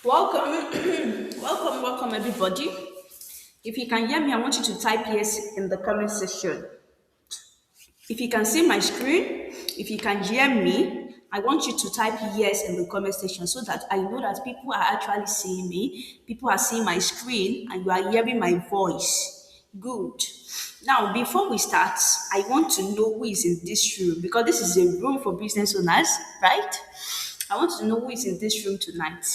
Welcome, welcome, everybody. If you can hear me, I want you to type yes in the comment section. If you can see my screen, if you can hear me, I want you to type yes in the comment section so that I know that people are actually seeing me, people are seeing my screen, and you are hearing my voice. Good. Now, before we start, I want to know who is in this room because this is a room for business owners, right? I want to know who is in this room tonight.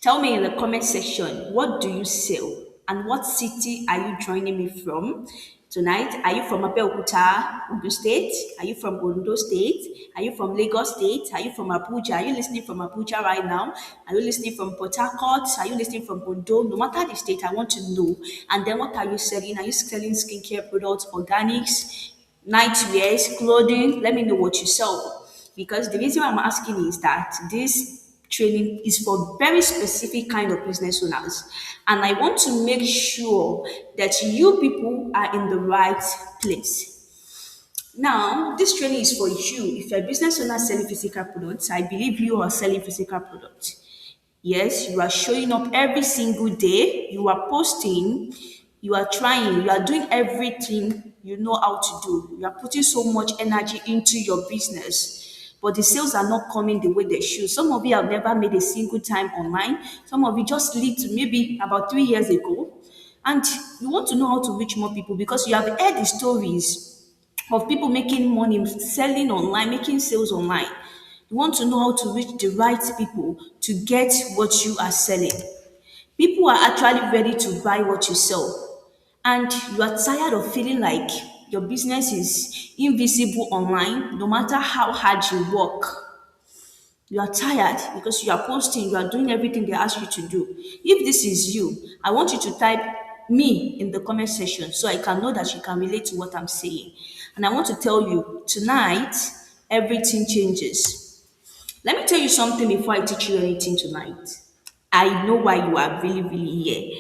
Tell me in the comment section, what do you sell and what city are you joining me from tonight? Are you from Abeokuta, Ondo State? Are you from Ondo State? Are you from Lagos State? Are you from Abuja? Are you listening from Abuja right now? Are you listening from Port Harcourt? Are you listening from Ondo? No matter the state, I want to know. And then what are you selling? Are you selling skincare products, organics, nightwears, clothing? Let me know what you sell. Because the reason why I'm asking is that this training is for very specific kind of business owners, and I want to make sure that you people are in the right place. Now this training is for you. If you're a business owner selling physical products, I believe you are selling physical products. Yes, you are showing up every single day, you are posting, you are trying, you are doing everything you know how to do. You are putting so much energy into your business, but the sales are not coming the way they should. Some of you have never made a single time online. Some of you just lead to maybe about 3 years ago, and you want to know how to reach more people because you have heard the stories of people making money selling online, making sales online. You want to know how to reach the right people to get what you are selling. People are actually ready to buy what you sell, and you are tired of feeling like your business is invisible online no matter how hard you work. You are tired because you are posting, you are doing everything they ask you to do. If this is you, I want you to type me in the comment section so I can know that you can relate to what I'm saying. And I want to tell you tonight, everything changes. Let me tell you something before I teach you anything tonight. I know why you are really here.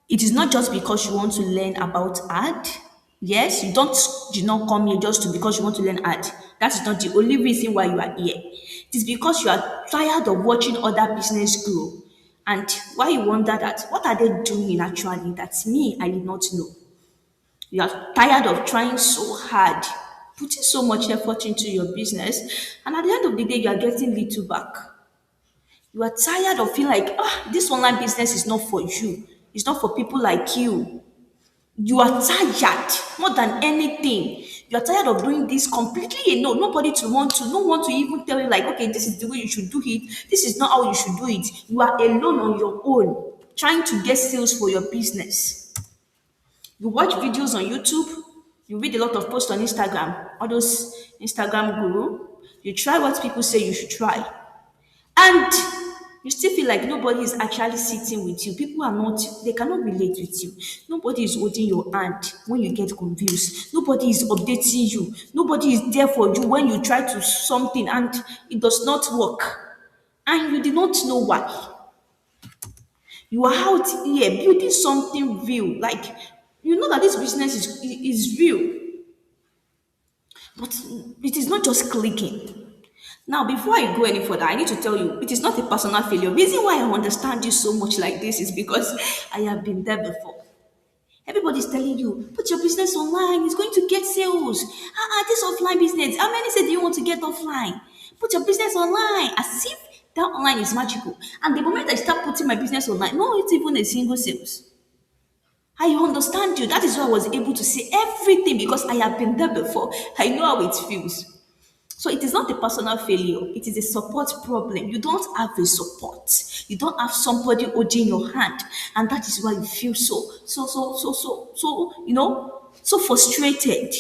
It is not just because you want to learn about art. Yes, you don't did not come here just to because you want to learn art. That is not the only reason why you are here. It is because you are tired of watching other business grow. And why you wonder that what are they doing actually that me I did not know. You are tired of trying so hard, putting so much effort into your business, and at the end of the day, you are getting little back. You are tired of feeling like, this online business is not for you. It's not for people like you. You are tired more than anything. You are tired of doing this completely alone. Nobody to want to, no one to even tell you like, okay, this is the way you should do it. This is not how you should do it. You are alone on your own, trying to get sales for your business. You watch videos on YouTube, you read a lot of posts on Instagram, all those Instagram guru. You try what people say you should try. And you still feel like nobody is actually sitting with you. People are not, they cannot relate with you. Nobody is holding your hand when you get confused. Nobody is updating you. Nobody is there for you when you try to something and it does not work. And you did not know why. You are out here building something real. Like, you know that this business is real, but it is not just clicking. Now, before I go any further, I need to tell you it is not a personal failure. Reason why I understand you so much like this is because I have been there before. Everybody's telling you, put your business online, it's going to get sales. This offline business. How many say do you want to get offline? Put your business online. As if that online is magical. And the moment I start putting my business online, no, it's even a single sales. I understand you. That is why I was able to say everything because I have been there before. I know how it feels. So it is not a personal failure, it is a support problem. You don't have a support. You don't have somebody holding your hand. And that is why you feel so frustrated.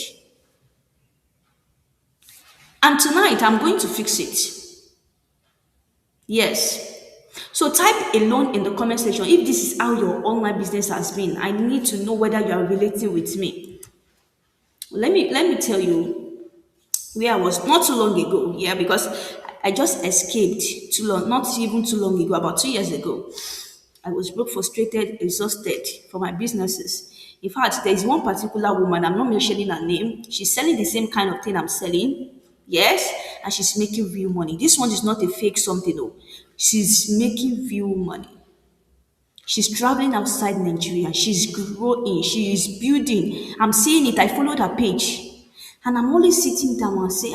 And tonight I'm going to fix it. Yes. So type alone in the comment section if this is how your online business has been. I need to know whether you are relating with me. Let me tell you where I was not too long ago. Yeah, because I just escaped too long, not even too long ago, about 2 years ago. I was broke, frustrated, exhausted for my businesses. In fact, there is one particular woman, I'm not mentioning her name. She's selling the same kind of thing I'm selling. Yes, and she's making real money. This one is not a fake something, though. She's making real money. She's traveling outside Nigeria. She's growing. She is building. I'm seeing it. I followed her page. And I'm always sitting down and say,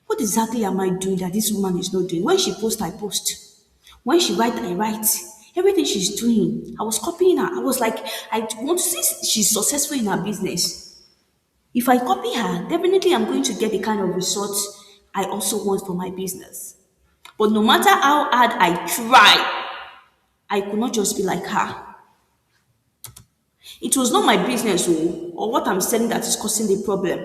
what exactly am I doing that this woman is not doing? When she posts, I post. When she write, I write. Everything she's doing, I was copying her. I was like, I want to see she's successful in her business. If I copy her, definitely I'm going to get the kind of results I also want for my business. But no matter how hard I try, I could not just be like her. It was not my business or what I'm selling that is causing the problem.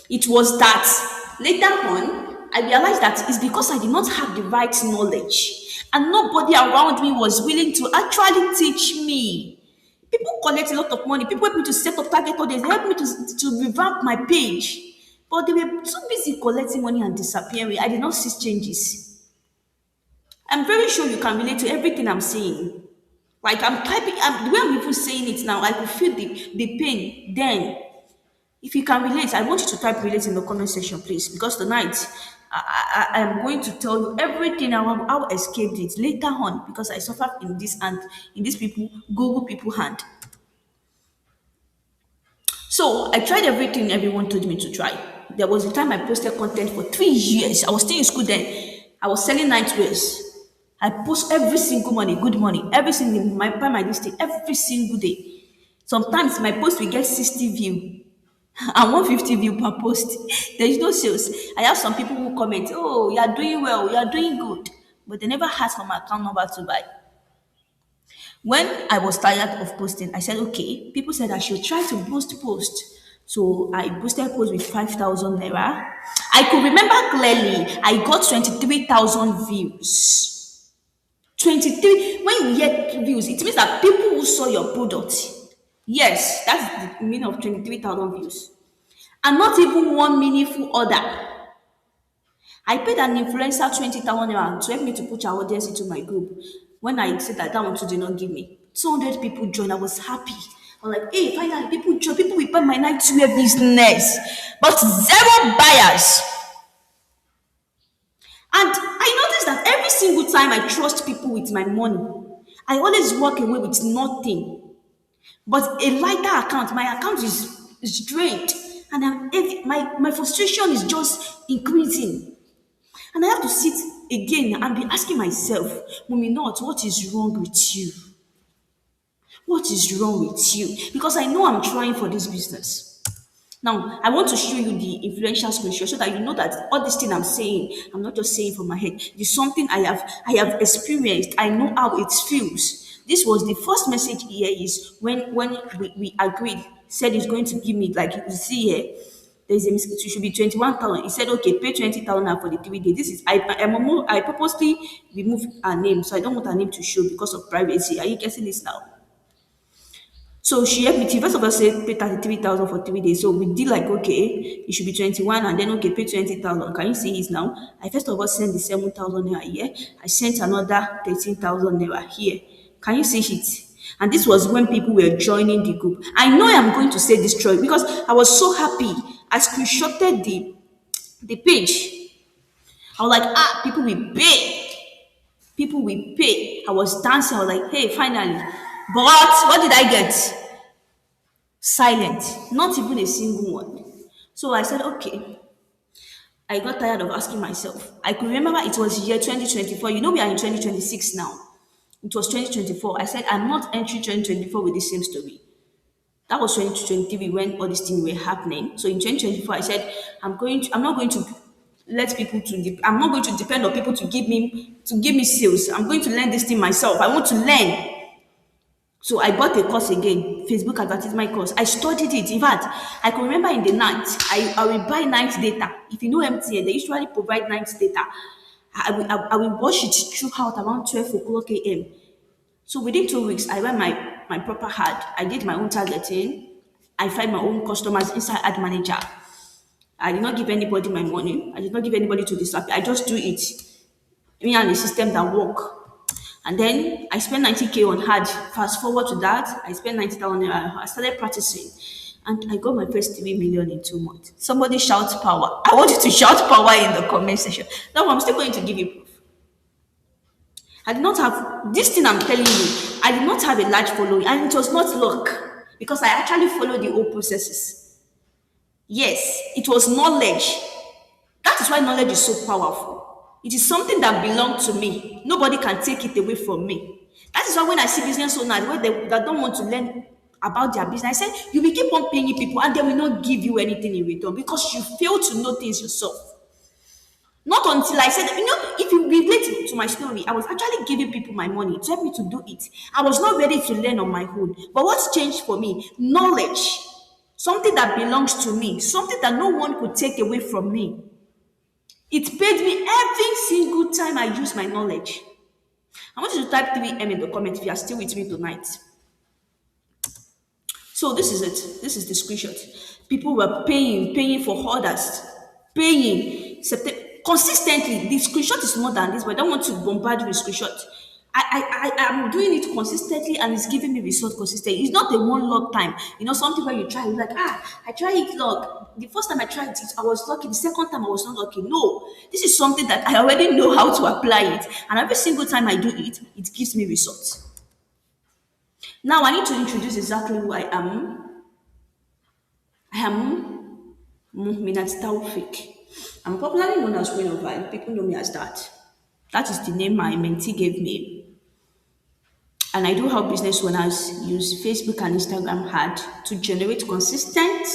It was that later on, I realized that it's because I did not have the right knowledge and nobody around me was willing to actually teach me. People collect a lot of money. People help me to set up target audience. They help me to revamp my page. But they were too busy collecting money and disappearing. I did not see changes. I'm very sure you can relate to everything I'm saying. Like I'm typing, the way I'm even saying it now, I could feel the pain then. If you can relate, I want you to type relate in the comment section, please, because tonight I am going to tell you everything how I escaped it later on because I suffered in this hand, in these people, Google people hand. So I tried everything everyone told me to try. There was a time I posted content for 3 years. I was still in school then. I was selling nightwears. I post every single morning, good morning, every single my this thing, every single day. Sometimes my post will get 60 view and 150 view per post. There is no sales. I have some people who comment, oh, you are doing well, you are doing good. But they never ask for my account number to buy. When I was tired of posting, I said, okay, people said I should try to post. So I boosted post with 5,000 naira. I could remember clearly, I got 23,000 views. 23, when you get views, it means that people who saw your product, yes, that's the meaning of 23,000 views. And not even one meaningful order. I paid an influencer 20,000 naira to help me to put our audience into my group. When I said that one too did not give me, 200 people joined. I was happy. I was like, hey, finally, people join. People will buy my nightwear business. But zero buyers. And I noticed that every single time I trust people with my money, I always walk away with nothing. But a lighter account, my account is drained. And my frustration is just increasing. And I have to sit again and be asking myself, Mummy, not what is wrong with you? What is wrong with you? Because I know I'm trying for this business. Now, I want to show you the influential screenshot so that you know that all this thing I'm saying, I'm not just saying from my head. It's something I have experienced. I know how it feels. This was the first message here is when we agreed, said he's going to give me, like you see here, there's a mistake. It should be 21,000. He said, okay, pay 20,000 for the 3 days. This is I purposely removed her name, so I don't want her name to show because of privacy. Are you getting this now? So she helped me. First of all, said pay 33,000 for 3 days. So we did like okay, it should be 21, and then okay, pay 20,000. Can you see it now? I first of all sent the 7,000 naira here. I sent another 13,000 naira here. Can you see it? And this was when people were joining the group. I know I'm going to say destroy because I was so happy. I screenshotted the page. I was like, people will pay. People will pay. I was dancing. I was like, hey, finally. But what did I get? Silent. Not even a single one. So I said, okay. I got tired of asking myself. I could remember it was year 2024. You know, we are in 2026 now. It was 2024. I said, I'm not entering 2024 with the same story. That was 2023 when all these things were happening. So in 2024, I said, I'm not going to let people I'm not going to depend on people to give me sales. I'm going to learn this thing myself. I want to learn. So I bought a course again, Facebook advertisement course. I studied it. In fact, I can remember in the night, I will buy night data. If you know MTN, they usually provide night data. I will watch it throughout around 12 o'clock a.m. So within 2 weeks, I ran my proper ad. I did my own targeting. I find my own customers inside Ad Manager. I did not give anybody my money. I did not give anybody to disappear. I just do it. Me and the system that work. And then I spent 90K on ad. Fast forward to that, I spent 90,000 naira. I started practicing. And I got my first 3 million in 2 months. Somebody shout power. I want you to shout power in the comment section. Now I'm still going to give you proof. I did not have this thing I'm telling you. I did not have a large following, and it was not luck because I actually followed the whole processes. Yes, it was knowledge. That is why knowledge is so powerful. It is something that belongs to me. Nobody can take it away from me. That is why when I see business owners where they that don't want to learn about their business, I say you will keep on paying people and they will not give you anything in return because you fail to know things yourself. Not until I said, if you relate to my story, I was actually giving people my money to help me to do it. I was not ready to learn on my own. But what's changed for me? Knowledge. Something that belongs to me, something that no one could take away from me. It paid me every single time I use my knowledge. I want you to type 3M in the comment if you are still with me tonight. So this is it. This is the screenshot. People were paying for orders, paying consistently. The screenshot is more than this, but I don't want to bombard you with screenshot. I am doing it consistently and it's giving me results consistently. It's not a one log time. Something where you try, you're like, I try it log. The first time I tried it, I was lucky. The second time I was not lucky. No, this is something that I already know how to apply it. And every single time I do it, it gives me results. Now I need to introduce exactly who I am. I am Minat Taufik. I'm popularly known as Queen of Vibe. People know me as that. That is the name my mentee gave me. And I do help business owners use Facebook and Instagram ad to generate consistent,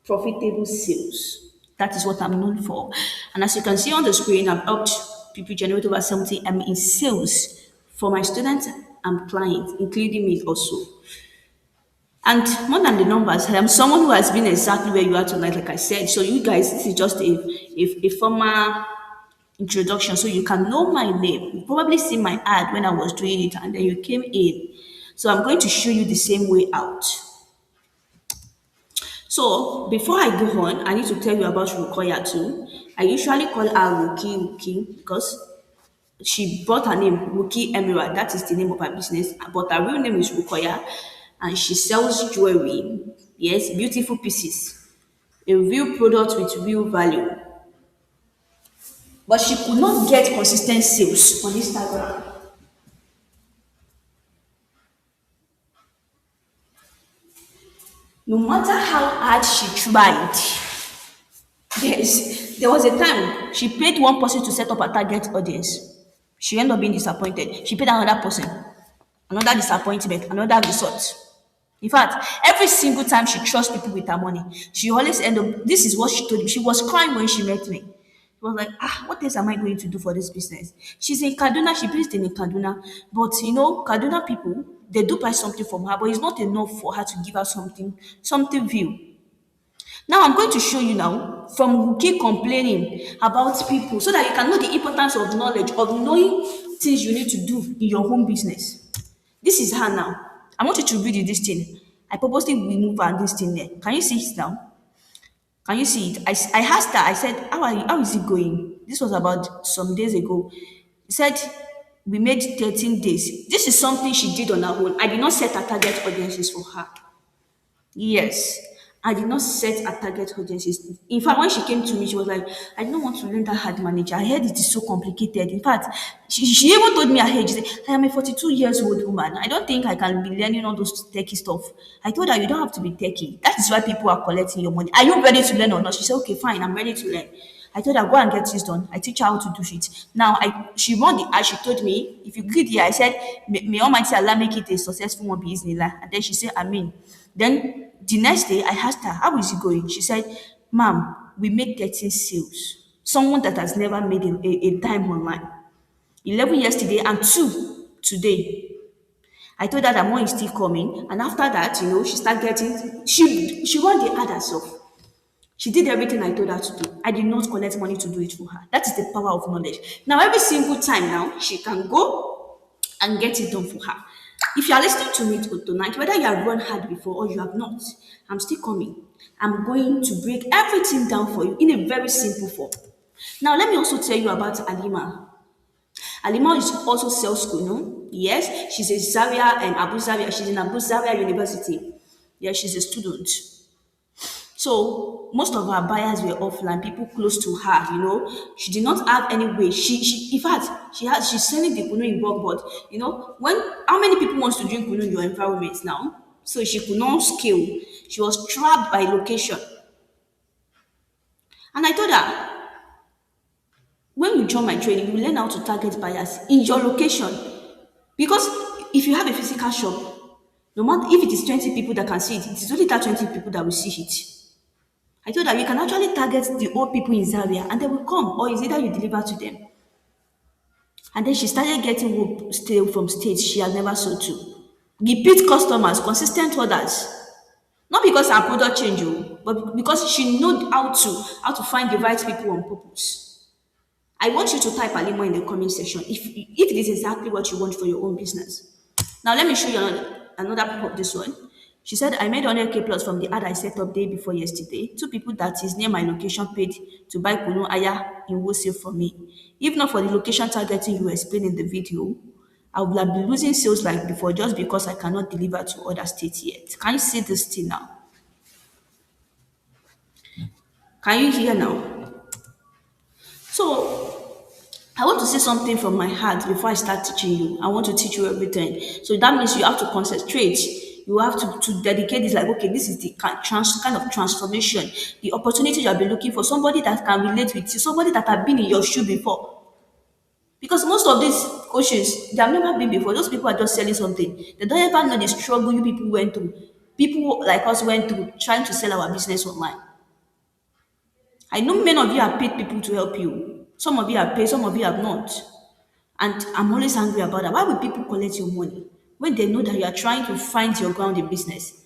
profitable sales. That is what I'm known for. And as you can see on the screen, I've helped people generate over 70 in sales for my students and clients, including me also. And more than the numbers, I am someone who has been exactly where you are tonight, like I said. So you guys, this is just a formal introduction so you can know my name. You probably see my ad when I was doing it and then you came in. So I'm going to show you the same way out. So before I go on, I need to tell you about Rukoya too. I usually call her Ruki because she brought her name Ruki Emira. That is the name of her business, but her real name is Rukoya, and she sells jewelry. Yes, beautiful pieces, a real product with real value. But she could not get consistent sales on Instagram. No matter how hard she tried, there was a time she paid one person to set up a target audience. She ended up being disappointed. She paid another person, another disappointment, another result. In fact, every single time she trusts people with her money, she always end up. This is what she told me. She was crying when she met me. She was like, what else am I going to do for this business? She's in Kaduna, she based in Kaduna. But Kaduna people, they do buy something from her, but it's not enough for her to give her something view. Now I'm going to show you now from who keep complaining about people so that you can know the importance of knowledge, of knowing things you need to do in your home business. This is her now. I want you to read this thing. I purposely remove her this thing there. Can you see it now? Can you see it? I asked her, I said, how is it going? This was about some days ago. He said, we made 13 days. This is something she did on her own. I did not set a target audiences for her. Yes, I did not set a target audiences. In fact, when she came to me, she was like, I don't want to learn that hard manager. I heard it is so complicated. In fact, she even told me her age. She said, I am a 42 years old woman. I don't think I can be learning all those techie stuff. I told her, you don't have to be techie. That is why people are collecting your money. Are you ready to learn or not? She said, okay, fine, I'm ready to learn. I told her, go and get this done. I teach her how to do it. Now, she won the ad. She told me, if you get here, I said, may Almighty Allah make it a successful one, Bismillah. And then she said, Amen. Then the next day, I asked her, how is it going? She said, ma'am, we made 13 sales. Someone that has never made a dime online. 11 yesterday and 2 today. I told her that more is still coming. And after that, she started getting, she won the ad herself. She did everything I told her to do. I did not collect money to do it for her. That is the power of knowledge. Now, every single time now, she can go and get it done for her. If you are listening to me tonight, whether you have run hard before or you have not, I'm still coming. I'm going to break everything down for you in a very simple form. Now, let me also tell you about Alima. Alima is also sales school, no? Yes, she's a Zaria and Abu Zaria. She's in Abu Zaria University. Yeah, she's a student. So most of our buyers were offline, people close to her, She did not have any way. She in fact, she's selling the kunu in bulk, but when how many people wants to drink kunu in your environment now? So she could not scale. She was trapped by location. And I told her, when you join my training, you learn how to target buyers in your location. Because if you have a physical shop, no matter if it is 20 people that can see it, it is only that 20 people that will see it. I told her you can actually target the old people in Zaria and they will come, or is either you deliver to them. And then she started getting wood still from states she had never sold to. Repeat customers, consistent orders. Not because her product changed, but because she know how to find the right people on purpose. I want you to type Alimo in the comment section if it is exactly what you want for your own business. Now let me show you another proof of this one. She said, I made 100k plus from the ad I set up day before yesterday. Two people that is near my location paid to buy Kunu Aya in wholesale for me. If not for the location targeting you explained in the video, I would have been losing sales like before just because I cannot deliver to other states yet. Can you see this thing now? Can you hear now? So I want to say something from my heart before I start teaching you. I want to teach you everything. So that means you have to concentrate. You have to dedicate this, like, okay, this is the kind of transformation, the opportunity you have been looking for, somebody that can relate with you, somebody that have been in your shoe before. Because most of these coaches, they have never been before. Those people are just selling something. They don't ever know the struggle you people went through. People like us went through trying to sell our business online. I know many of you have paid people to help you. Some of you have paid, some of you have not. And I'm always angry about that. Why would people collect your money when they know that you are trying to find your ground in business?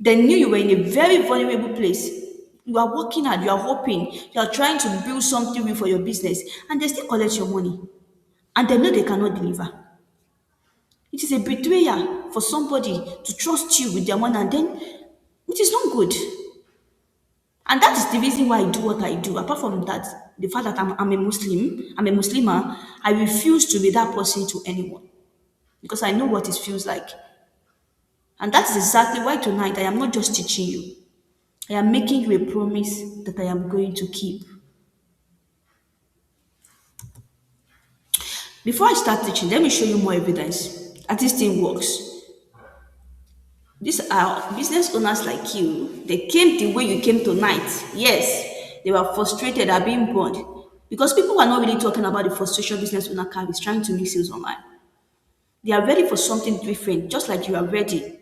They knew you were in a very vulnerable place. You are working hard, you are hoping, you are trying to build something real for your business, and they still collect your money. And they know they cannot deliver. It is a betrayal for somebody to trust you with their money, and then it is not good. And that is the reason why I do what I do. Apart from that, the fact that I'm a Muslim, I'm a Muslimah, I refuse to be that person to anyone because I know what it feels like. And that is exactly why tonight I am not just teaching you, I am making you a promise that I am going to keep. Before I start teaching, let me show you more evidence that this thing works. These are business owners like you. They came the way you came tonight. Yes, they were frustrated at being burned because people were not really talking about the frustration business owner carries trying to make sales online. They are ready for something different, just like you are ready.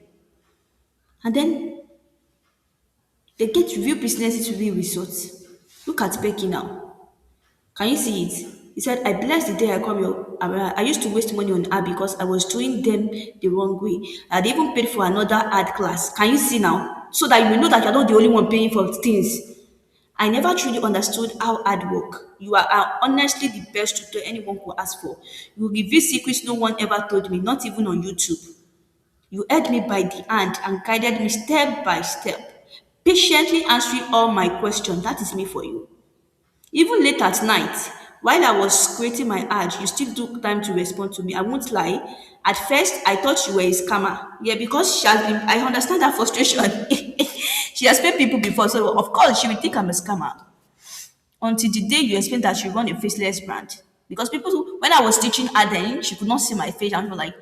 And then they get real businesses, real results. Look at Becky now. Can you see it? He said, I bless the day I come here. I used to waste money on ad because I was doing them the wrong way. I had even paid for another ad class. Can you see now? So that you will know that you're not the only one paying for things. I never truly understood how ad work. You are honestly the best tutor anyone could ask for. You reveal secrets no one ever told me, not even on YouTube. You held me by the hand and guided me step by step, patiently answering all my questions. That is me for you. Even late at night, while I was creating my ad, you still took time to respond to me. I won't lie. At first, I thought you were a scammer. Yeah, because she has been, I understand that frustration. She has paid people before, so of course she will think I'm a scammer. Until the day you explained that she run a faceless brand. Because when I was teaching her then, she could not see my face and she was like,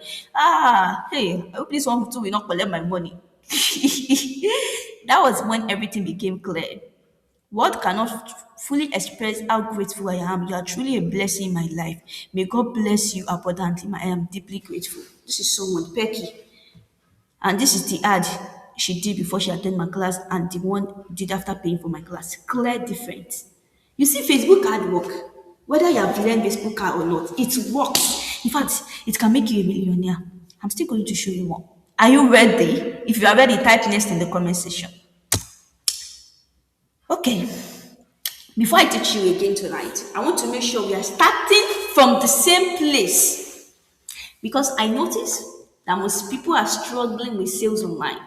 hey, I hope this one too will not collect my money. That was when everything became clear. Word cannot fully express how grateful I am. You are truly a blessing in my life. May God bless you abundantly. I am deeply grateful. This is someone, Becky. And this is the ad she did before she attended my class and the one did after paying for my class. Clear difference. You see, Facebook ad work. Whether you have learned Facebook ad or not, it works. In fact, it can make you a millionaire. I'm still going to show you more. Are you ready? If you are ready, type next in the comment section. Okay. Before I teach you again tonight, I want to make sure we are starting from the same place because I notice that most people are struggling with sales online.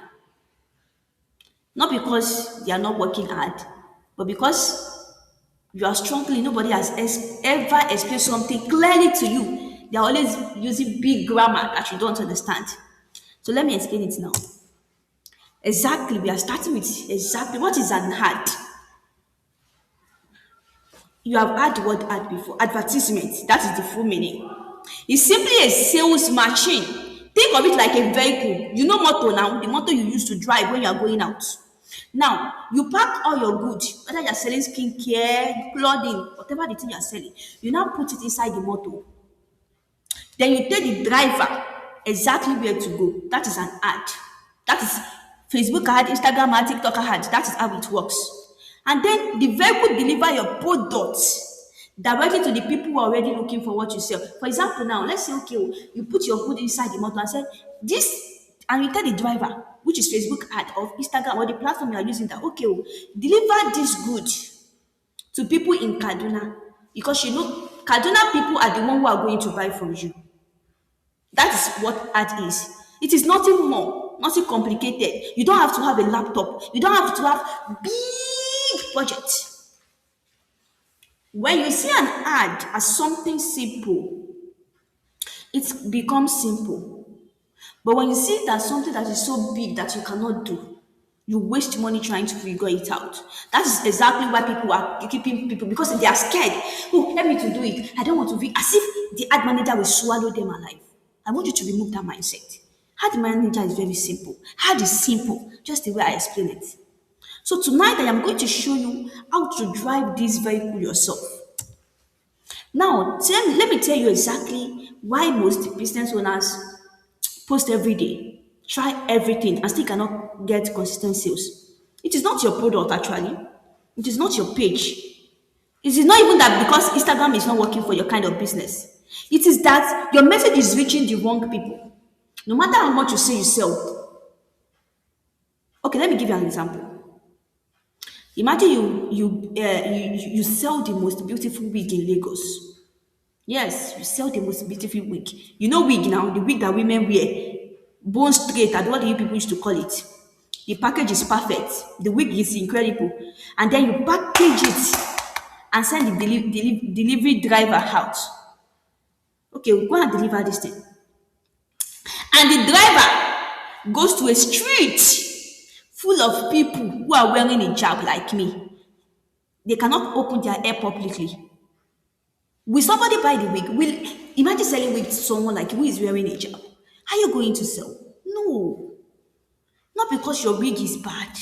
Not because they are not working hard, but because you are struggling. Nobody has ever explained something clearly to you. They are always using big grammar that you don't understand. So let me explain it now. Exactly, we are starting with exactly what is an ad. You have heard the word ad before. Advertisement, that is the full meaning. It's simply a sales machine. Think of it like a vehicle. You know motor now, the motor you use to drive when you are going out. Now, you pack all your goods, whether you're selling skincare, clothing, whatever the thing you're selling, you now put it inside the motor. Then you tell the driver exactly where to go. That is an ad. That is Facebook ad, Instagram ad, TikTok ad. That is how it works. And then the vehicle deliver your products directly to the people who are already looking for what you sell. For example, now let's say okay, you put your good inside the motor and say this, and you tell the driver, which is Facebook ad or Instagram or the platform you are using, that okay, deliver this good to people in Kaduna, because you know Kaduna people are the one who are going to buy from you. That is what art is. It is nothing more, nothing complicated. You don't have to have a laptop. You don't have to have big budget. When you see an ad as something simple, it becomes simple. But when you see it as something that is so big that you cannot do, you waste money trying to figure it out. That is exactly why people are keeping people, because they are scared. Oh, let me to do it. I don't want to be as if the ad manager will swallow them alive. I want you to remove that mindset. Ad manager is very simple. Ad is simple, just the way I explain it. So tonight I am going to show you how to drive this vehicle yourself. Now, let me tell you exactly why most business owners post every day, try everything, and still cannot get consistent sales. It is not your product, actually. It is not your page. It is not even that because Instagram is not working for your kind of business. It is that your message is reaching the wrong people. No matter how much you say you sell. Okay, let me give you an example. Imagine you sell the most beautiful wig in Lagos. Yes, you sell the most beautiful wig. You know wig now, the wig that women wear, bone straight, and what do you people used to call it? The package is perfect. The wig is incredible. And then you package it and send the delivery driver out. Okay, we'll go and deliver this thing. And the driver goes to a street full of people who are wearing a hijab like me. They cannot open their hair publicly. Will somebody buy the wig? Will imagine selling wig to someone like who is wearing a hijab? Are you going to sell? No, not because your wig is bad,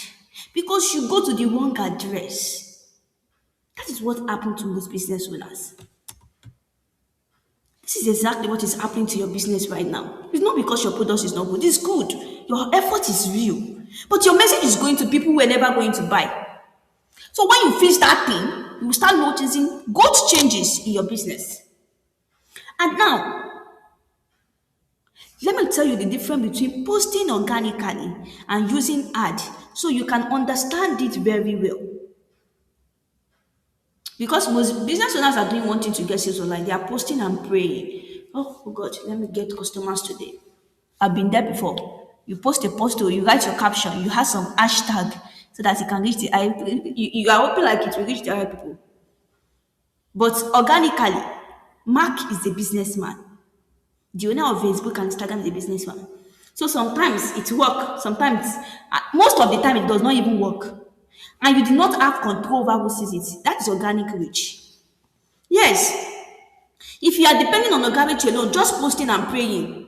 because you go to the wrong address. That is what happened to most business owners. This is exactly what is happening to your business right now. It's not because your product is not good. It's good. Your effort is real. But your message is going to people who are never going to buy. So when you finish that thing, you will start noticing good changes in your business. And now, let me tell you the difference between posting organically and using ad so you can understand it very well. Because most business owners are doing one thing to get sales online. They are posting and praying. Oh God, let me get customers today. I've been there before. You post a post or you write your caption, you have some hashtag so that it can reach the eye. You are hoping like it will reach the eye people. But organically, Mark is a businessman. The owner of Facebook and Instagram is a businessman. So sometimes it works, sometimes, most of the time, it does not even work. And you do not have control over who sees it. That is organic reach. Yes, if you are depending on organic reach alone, just posting and praying,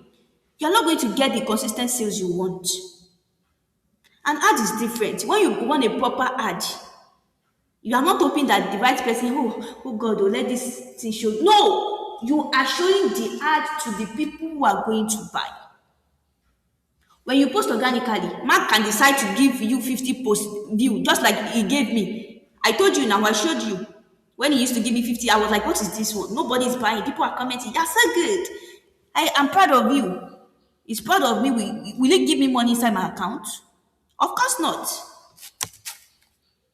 you are not going to get the consistent sales you want. An ad is different. When you want a proper ad, you are not hoping that the right person, oh God, will let this thing show. No, you are showing the ad to the people who are going to buy. When you post organically, Mark can decide to give you 50 post view, just like he gave me. I told you now, I showed you. When he used to give me 50, I was like, what is this one? Nobody is buying. People are commenting. You're so good. I am proud of you. He's proud of me. Will he give me money inside my account? Of course not.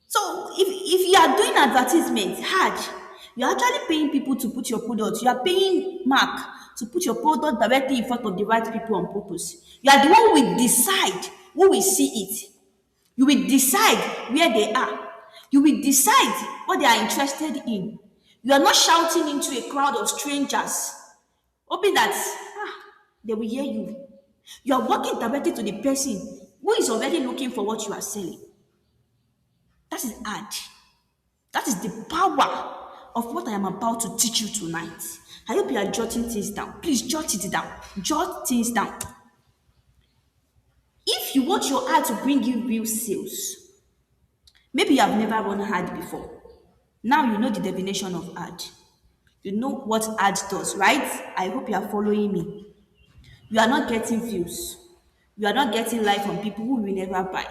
So if you are doing advertisement hard, you're actually paying people to put your product. You are paying Mark to put your product directly in front of the right people on purpose. You are the one who will decide who will see it. You will decide where they are. You will decide what they are interested in. You are not shouting into a crowd of strangers, hoping that they will hear you. You are walking directly to the person who is already looking for what you are selling. That is ad. That is the power of what I am about to teach you tonight. I hope you are jotting things down. Please jot it down. Jot things down. If you want your ad to bring you real sales, maybe you have never run an ad before. Now you know the definition of ad. You know what ad does, right? I hope you are following me. You are not getting views. You are not getting like from people who will never buy.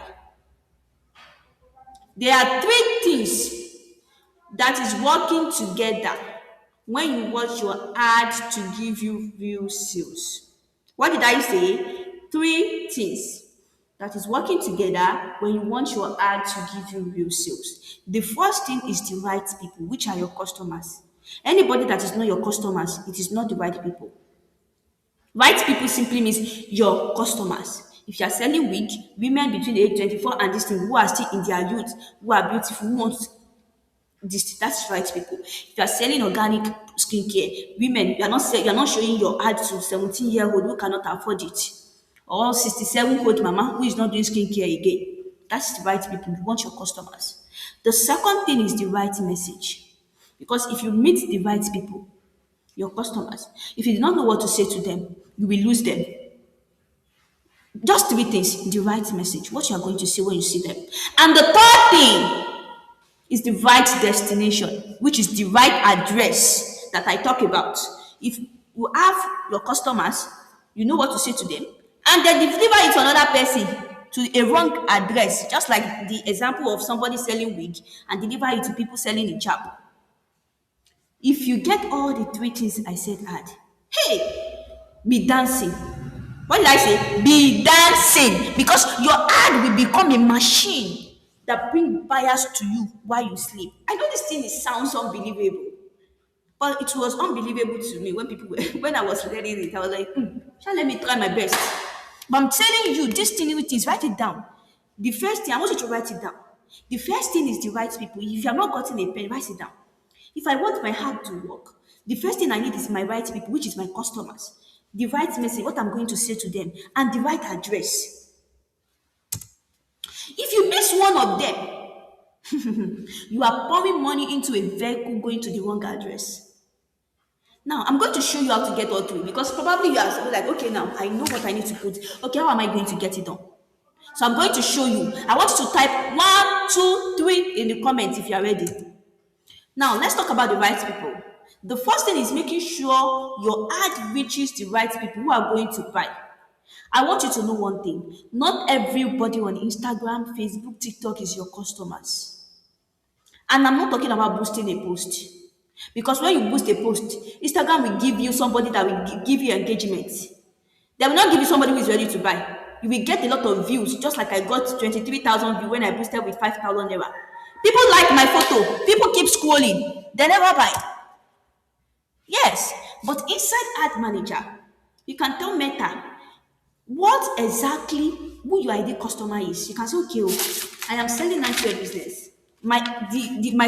There are three things that is working together when you want your ad to give you real sales. What did I say? Three things that is working together when you want your ad to give you real sales. The first thing is the right people, which are your customers. Anybody that is not your customers, it is not the right people. Right people simply means your customers. If you are selling wig, women between the age 24 and this thing who are still in their youth, who are beautiful, who want this, that's right people. If you are selling organic skincare, women, you are not showing your ad to 17-year-old who cannot afford it, or 67-year-old mama who is not doing skincare again. That's the right people. You want your customers. The second thing is the right message. Because if you meet the right people, your customers, if you do not know what to say to them, you will lose them. Just three things: the right message, what you are going to say when you see them. And the third thing is the right destination, which is the right address that I talk about. If you have your customers, you know what to say to them, and then deliver it to another person to a wrong address, just like the example of somebody selling wig and deliver it to people selling in chap. If you get all the three things I said, add, hey, be dancing. What did I say? Be dancing, because your ad will become a machine that bring buyers to you while you sleep. I know this thing sounds unbelievable, but it was unbelievable to me when people were, when I was learning it. I was like, shall let me try my best. But I'm telling you, this thing with is write it down. The first thing I want you to write it down. The first thing is the right people. If you have not gotten a pen, write it down. If I want my heart to work, the first thing I need is my right people, which is my customers. The right message, what I'm going to say to them, and the right address. If you miss one of them, you are pouring money into a vehicle going to the wrong address. Now, I'm going to show you how to get all three, because probably you are like, okay, now I know what I need to put. Okay, how am I going to get it done? So I'm going to show you. I want you to type 1, 2, 3 in the comments if you are ready. Now, let's talk about the right people. The first thing is making sure your ad reaches the right people who are going to buy. I want you to know one thing. Not everybody on Instagram, Facebook, TikTok is your customers. And I'm not talking about boosting a post. Because when you boost a post, Instagram will give you somebody that will give you engagement. They will not give you somebody who is ready to buy. You will get a lot of views, just like I got 23,000 views when I boosted with 5,000 naira. People like my photo. People keep scrolling. They never buy. Yes, but inside Ad Manager, you can tell Meta what exactly who your ideal customer is. You can say, okay, I am selling nightwear business. My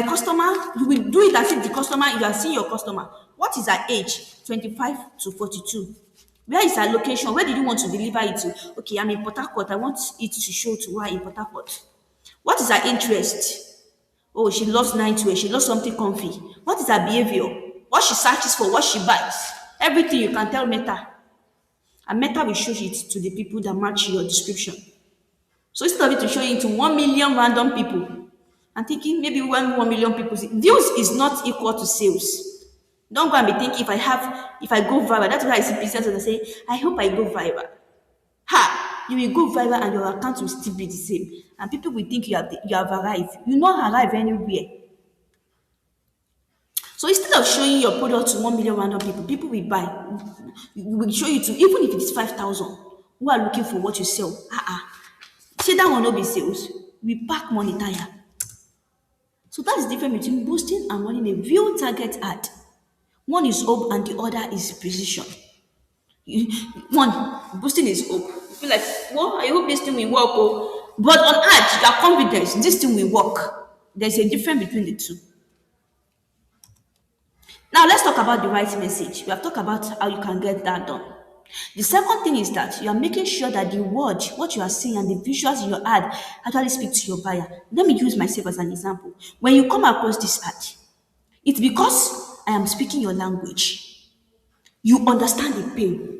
customer, you will do it as if the customer, you are seeing your customer. What is her age? 25 to 42. Where is her location? Where did you want to deliver it to? Okay, I'm in Port Harcourt. I want it to show to her in Port Harcourt. What is her interest? Oh, she loves nightwear. She loves something comfy. What is her behavior? What she searches for, what she buys. Everything you can tell Meta. And Meta will show it to the people that match your description. So instead of it to show it to 1 million random people, I'm thinking maybe when 1 million people see, views is not equal to sales. Don't go and be thinking if I go viral. That's why I see businesses that say, I hope I go viral. Ha! You will go viral and your account will still be the same. And people will think you have arrived. You not arrive anywhere. So instead of showing your product to 1 million random people, people will buy. We will show you to, even if it is 5,000, who are looking for what you sell. See, that will not be sales. We pack money tire. So that is the difference between boosting and running a real target ad. One is hope and the other is precision. One, boosting is hope. You feel like, well, I hope this thing will work. Oh. But on ad, you are confident this thing will work. There's a difference between the two. Now let's talk about the right message. We have talked about how you can get that done. The second thing is that you are making sure that the word, what you are seeing, and the visuals in your ad actually speak to your buyer. Let me use myself as an example. When you come across this ad, it's because I am speaking your language. You understand the pain.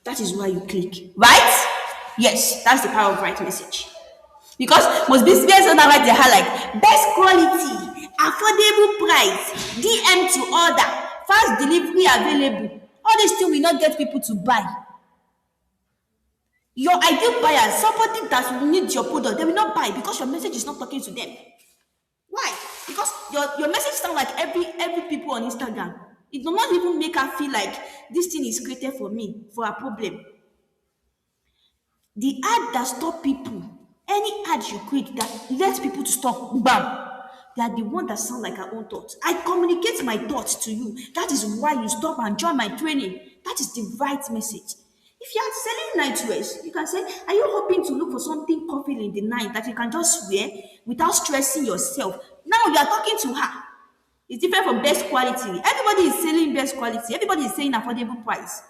That is why you click. Right? Yes, that's the power of right message. Because most businesses on right they have like best quality, affordable price, DM to order, fast delivery available. All these things will not get people to buy. Your ideal buyer, somebody that needs your product, they will not buy because your message is not talking to them. Why? Because your message sound like every people on Instagram. It does not even make her feel like this thing is created for me, for a problem. The ad that stop people, any ad you create that lets people to stop, bam, they are the one that sound like our own thoughts. I communicate my thoughts to you. That is why you stop and join my training. That is the right message. If you are selling nightwears, you can say, are you hoping to look for something comfortable in the night that you can just wear without stressing yourself? Now you are talking to her. It's different from best quality. Everybody is selling best quality. Everybody is saying affordable price.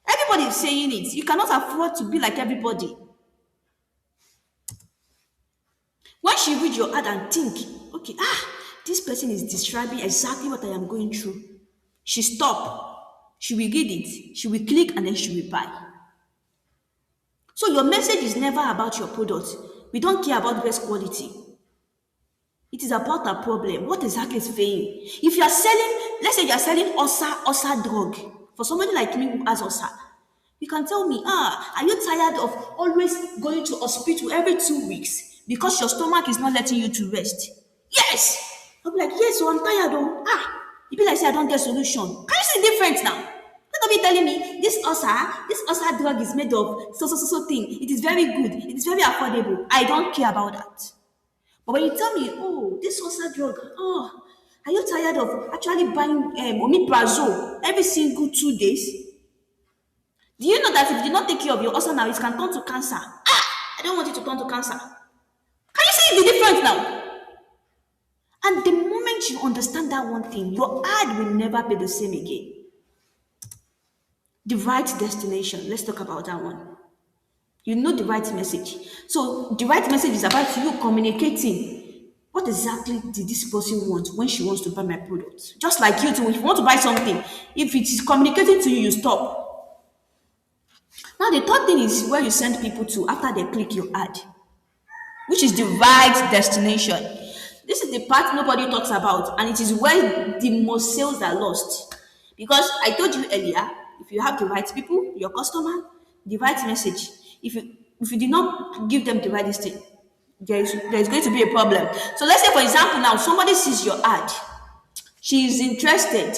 Everybody is saying it. You cannot afford to be like everybody. When she read your ad and think, okay, this person is describing exactly what I am going through. She stop. She will read it. She will click and then she will buy. So your message is never about your product. We don't care about best quality. It is about a problem. What exactly is failing? If you are selling, let's say you are selling OSA drug for somebody like me who has OSA, you can tell me, are you tired of always going to hospital every 2 weeks because your stomach is not letting you to rest? Yes. I'll be like, yes, so I'm tired. Oh, you be like, say I don't get solution. Can you see the difference now? Don't be telling me this OSA drug is made of so thing. It is very good. It is very affordable. I don't care about that. But when you tell me, oh, this OSA drug, are you tired of actually buying omeprazole every single 2 days? Do you know that if you do not take care of your ulcer now, it can turn to cancer? I don't want it to turn to cancer. Can you see the difference now? And the moment you understand that one thing, your ad will never be the same again. The right destination. Let's talk about that one. You know the right message. So the right message is about you communicating. What exactly did this person want when she wants to buy my product? Just like you too, if you want to buy something, if it is communicating to you, you stop. Now the third thing is where you send people to after they click your ad, which is the right destination. This is the part nobody talks about, and it is where the most sales are lost. Because I told you earlier, if you have the right people, your customer, the right message, if you did not give them the right thing, there's going to be a problem. So let's say, for example, now somebody sees your ad, she is interested,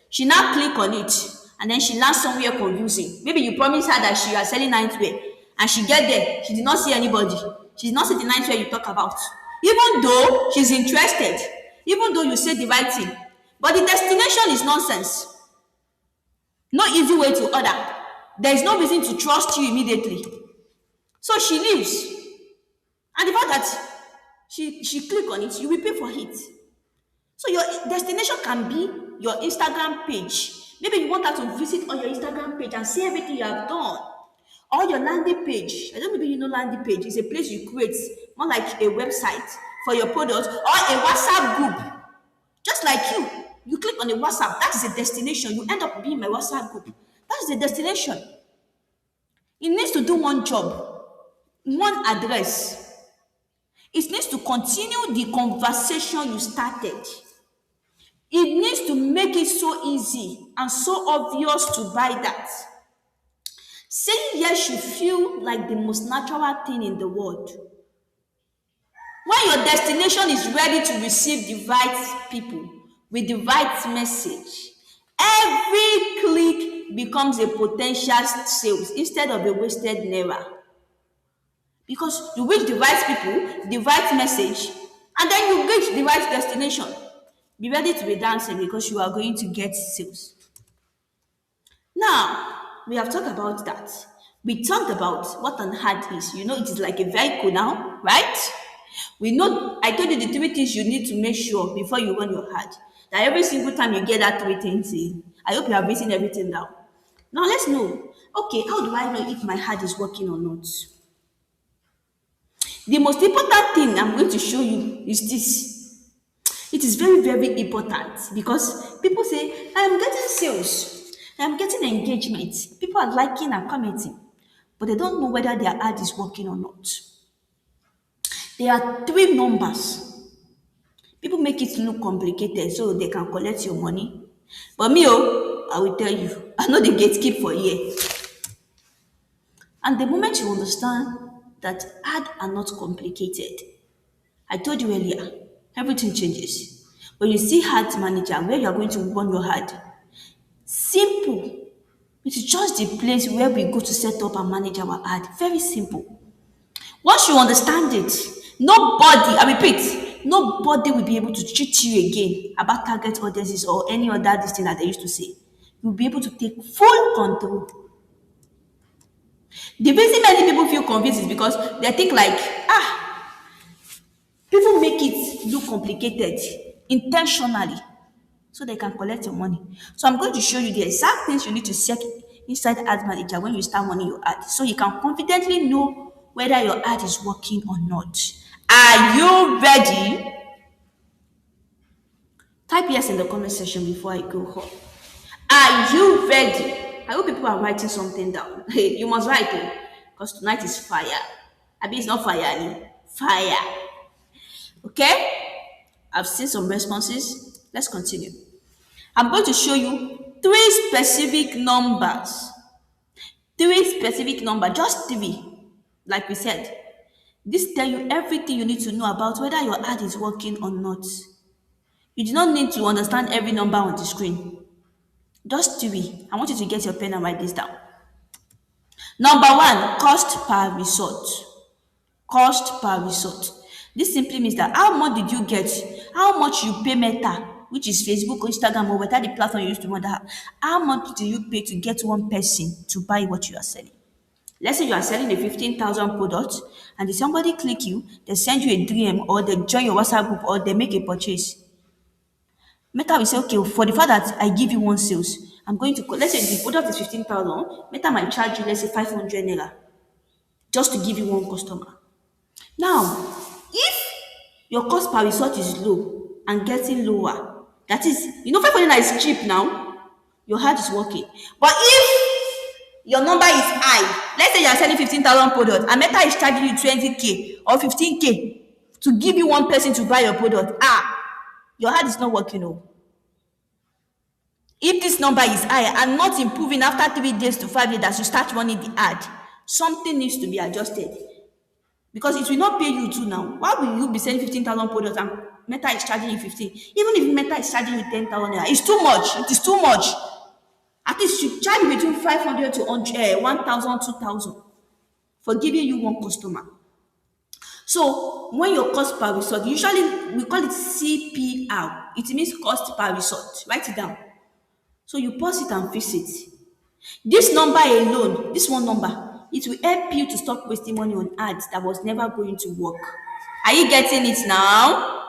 she now click on it, and then she lands somewhere confusing. Maybe you promise her that she are selling nightwear, and she get there, she did not see anybody. She did not see the nightwear you talk about. Even though she's interested, even though you say the right thing, but the destination is nonsense. No easy way to order. There is no reason to trust you immediately. So she leaves. And the fact that she click on it, you will pay for it. So your destination can be your Instagram page. Maybe you want her to visit on your Instagram page and see everything you have done. Or your landing page. I don't know if you know landing page. It's a place you create, more like a website for your product or a WhatsApp group. Just like you click on a WhatsApp, that is a destination. You end up being my WhatsApp group. That is a destination. It needs to do one job, one address. It needs to continue the conversation you started. It needs to make it so easy and so obvious to buy that. Saying yes should feel like the most natural thing in the world. When your destination is ready to receive the right people with the right message, every click becomes a potential sales instead of a wasted naira. Because you reach the right people, the right message, and then you reach the right destination. Be ready to be dancing because you are going to get sales. Now, we have talked about that. We talked about what an ad is. You know, it is like a vehicle now, right? We know, I told you the 3 things you need to make sure before you run your ad. That every single time you get that 3 things in, I hope you have written everything down. Now, let's know, Okay, how do I know if my ad is working or not? The most important thing I'm going to show you is this. It is very, very important because people say, I am getting sales, I am getting engagement, people are liking and commenting, but they don't know whether their ad is working or not. There are three numbers. People make it look complicated so they can collect your money. But me, oh, I will tell you, I know the gatekeep for here. And the moment you understand that ads are not complicated, I told you earlier, everything changes. When you see ad manager where you are going to run your ad, simple. It is just the place where we go to set up and manage our ad. Very simple. Once you understand it, nobody, I repeat, nobody will be able to cheat you again about target audiences or any other this thing that they used to say. You'll be able to take full control. The reason many people feel confused is because they think like, people make it look complicated intentionally so they can collect your money. So I'm going to show you the exact things you need to check inside Ad Manager when you start running your ad so you can confidently know whether your ad is working or not. Are you ready? Type yes in the comment section before I go home. Are you ready? I hope people are writing something down. Hey, you must write it because tonight is fire. Abi it's not fire, ni. Fire. Okay? I've seen some responses. Let's continue. I'm going to show you three specific numbers. Three specific numbers, just three. Like we said, this tell you everything you need to know about whether your ad is working or not. You do not need to understand every number on the screen. Just three. I want you to get your pen and write this down. Number one, cost per result. Cost per result. This simply means that how much did you get? How much you pay Meta, which is Facebook or Instagram or whatever the platform you use to run that. How much do you pay to get one person to buy what you are selling? Let's say you are selling a 15,000 product and if somebody click you, they send you a DM or they join your WhatsApp group or they make a purchase. Meta will say, okay, for the fact that I give you one sales, I'm going to, let's say the product is 15,000, Meta might charge you, let's say 500 naira just to give you one customer. Now, if your cost per result is low and getting lower, that is, 500 naira is cheap now, your heart is working. But if your number is high, let's say you are selling 15,000 products and Meta is charging you 20k or 15k to give you one person to buy your product, your heart is not working. Oh. If this number is high and not improving after 3 days to 5 days as you start running the ad, something needs to be adjusted. Because it will not pay you too now. Why will you be selling 15,000 products and Meta is charging you 15? Even if Meta is charging you 10,000 naira, it's too much. It is too much. At least you charge between 500 to 1,000, 2,000 for giving you one customer. So when your cost per result, usually we call it CPR. It means cost per result. Write it down. So you pause it and fix it. This number alone, this one number, it will help you to stop wasting money on ads that was never going to work. Are you getting it now?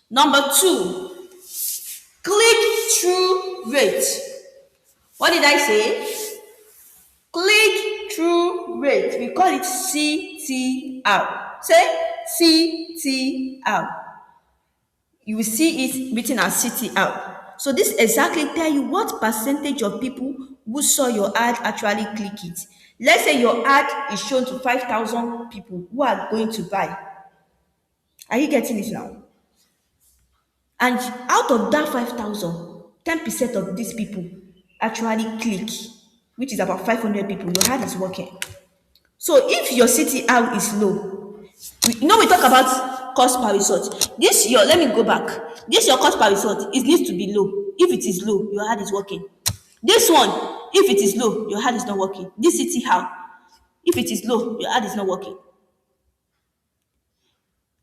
Number two, click-through rate. What did I say? Click-through rate. We call it CTR. Say CTR. You will see it written as CTR. So this exactly tell you what percentage of people who saw your ad actually click it. Let's say your ad is shown to 5,000 people who are going to buy. Are you getting it now? And out of that 5,000, 10% of these people actually click, which is about 500 people. Your ad is working. So if your CTR is low, we talk about cost per result. Let me go back. This your cost per result, it needs to be low. If it is low, your ad is working. This one, if it is low, your ad is not working. This CTR, if it is low, your ad is not working.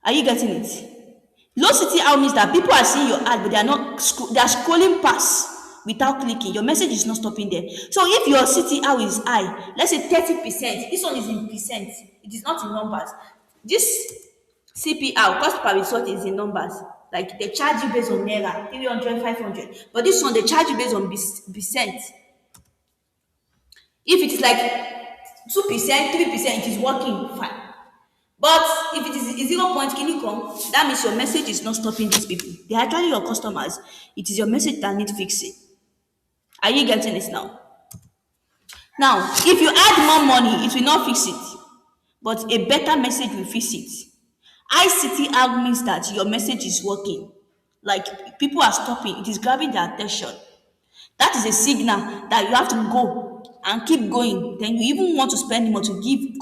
Are you getting it? Low CTR means that people are seeing your ad, but they are scrolling past without clicking. Your message is not stopping there. So if your CTR is high, let's say 30%, this one is in percent, it is not in numbers. This CPR, cost per result, is in numbers. Like they charge you based on naira, 300, 500. But this one, they charge you based on percent. If it is like 2%, 3%, it is working fine. But if it is 0 point kini come, that means your message is not stopping these people. They are actually your customers. It is your message that need fixing. Are you getting this now? Now, if you add more money, it will not fix it, but a better message will fix it. ICTR means that your message is working. Like people are stopping, it is grabbing their attention. That is a signal that you have to go and keep going. Then you even want to spend more to give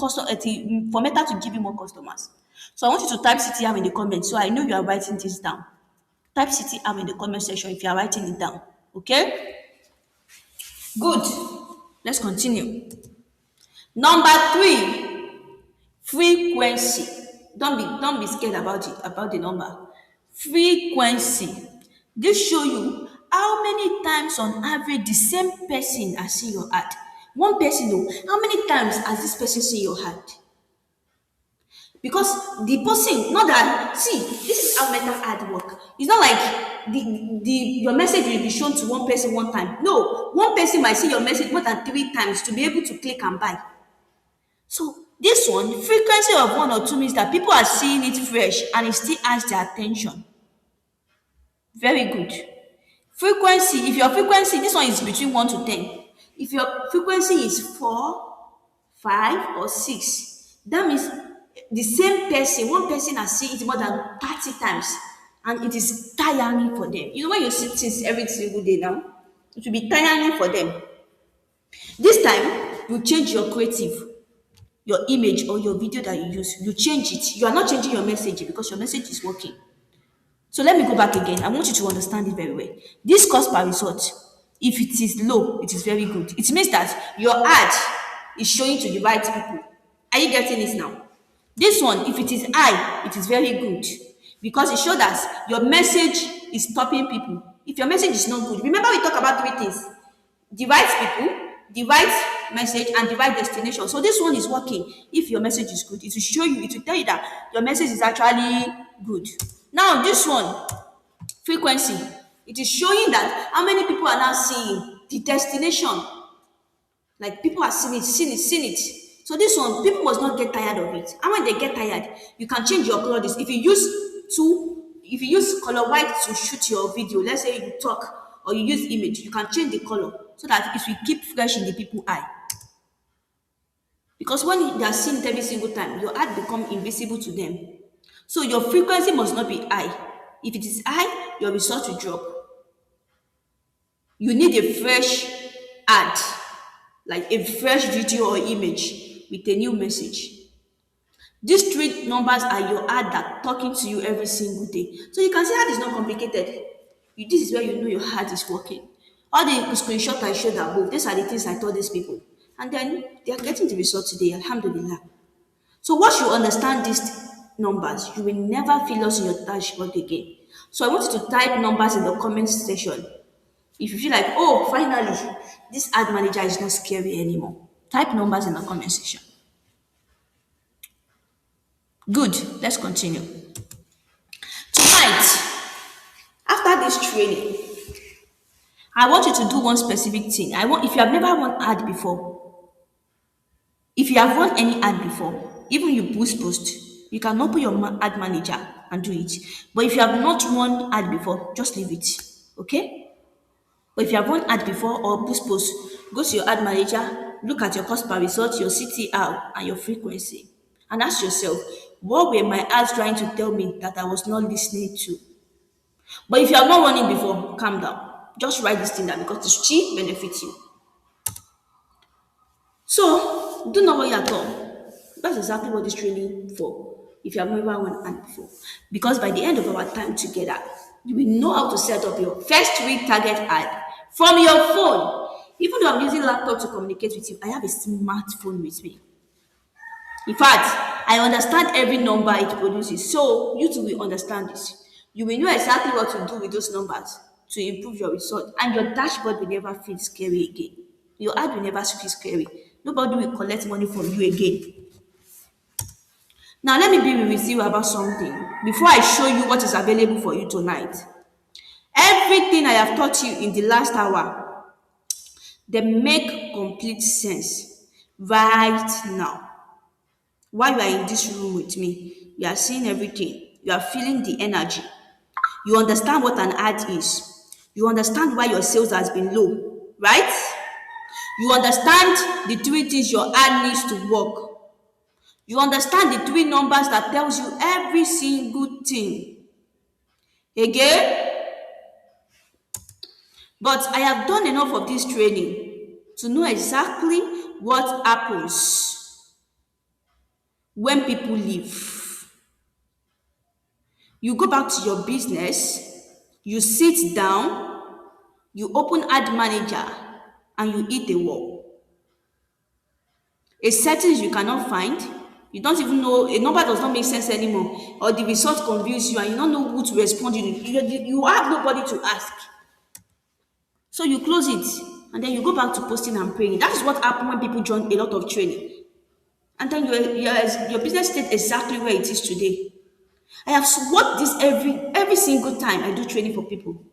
for Meta to give you more customers. So I want you to type CTR in the comments so I know you are writing this down. Type CTR in the comment section if you are writing it down. Okay? Good. Let's continue. Number 3, frequency. Don't be scared about the number. Frequency. This show you how many times on average the same person has seen your ad. One person though, how many times has this person seen your ad? Because the person, not that, see, this is how Meta ad work. It's not like your message will be shown to one person one time. No, one person might see your message more than 3 times to be able to click and buy. So this one, frequency of 1 or 2 means that people are seeing it fresh and it still has their attention. Very good. Frequency, if your frequency, this one is between 1 to 10. If your frequency is 4, 5, or 6, that means the same person, one person has seen it more than 30 times and it is tiring for them. You know, when you see things every single day now, it will be tiring for them. This time, you change your creative, your image or your video that you use, you change it. You are not changing your message because your message is working. So let me go back again. I want you to understand it very well. This cost per result, if it is low, it is very good. It means that your ad is showing to the right people. Are you getting this now? This one, if it is high, it is very good because it shows that your message is stopping people. If your message is not good, remember we talk about 3 things: the right people, the right message, and the right destination. So this one is working. If your message is good, it will show you, it will tell you that your message is actually good. Now this one, frequency, it is showing that how many people are now seeing the destination. Like people are seeing it. So this one, people must not get tired of it. And when they get tired, you can change your color. This if you use color white to shoot your video, let's say you talk or you use image, you can change the color so that it will keep fresh in the people eye. Because when they are seeing it every single time, your ad become invisible to them. So your frequency must not be high. If it is high, your result will drop. You need a fresh ad, like a fresh video or image with a new message. These 3 numbers are your ad that talking to you every single day. So you can see ad is not complicated. This is where you know your ad is working. All the screenshot I showed above, these are the things I told these people. And then they are getting the result today, alhamdulillah. So once you understand these numbers, you will never feel lost in your dashboard again. So I want you to type numbers in the comment section. If you feel like, oh, finally, this ad manager is not scary anymore, type numbers in the comment section. Good, let's continue. Tonight, after this training, I want you to do one specific thing. If you have never run ad before, if you have run any ad before, even you post, you can open your ad manager and do it. But if you have not run ad before, just leave it. Okay? But if you have run ad before or post, go to your ad manager, look at your cost per result, your CTR, and your frequency, and ask yourself, what were my ads trying to tell me that I was not listening to? But if you have not run it before, calm down. Just write this thing down because it still benefits you. So, do not worry at all. That's exactly what this training for. If you have never run ad before, because by the end of our time together, you will know how to set up your first week target ad from your phone. Even though I'm using laptop to communicate with you, I have a smartphone with me. In fact, I understand every number it produces, so you too will understand this. You will know exactly what to do with those numbers to improve your result, and your dashboard will never feel scary again. Your ad will never feel scary. Nobody will collect money from you again. Now, let me be with you about something before I show you what is available for you tonight. Everything I have taught you in the last hour, they make complete sense right now. While you are in this room with me, you are seeing everything. You are feeling the energy. You understand what an ad is. You understand why your sales has been low, right? You understand the three things your ad needs to work. You understand the three numbers that tells you every single thing. Again, but I have done enough of this training to know exactly what happens when people leave. You go back to your business, you sit down, you open ad manager, and you hit a wall. A settings you cannot find, you don't even know, a number does not make sense anymore, or the result confuse you and you don't know who to respond to. You have nobody to ask. So you close it and then you go back to posting and praying. That is what happens when people join a lot of training. And then your business stays exactly where it is today. I have worked this every single time I do training for people.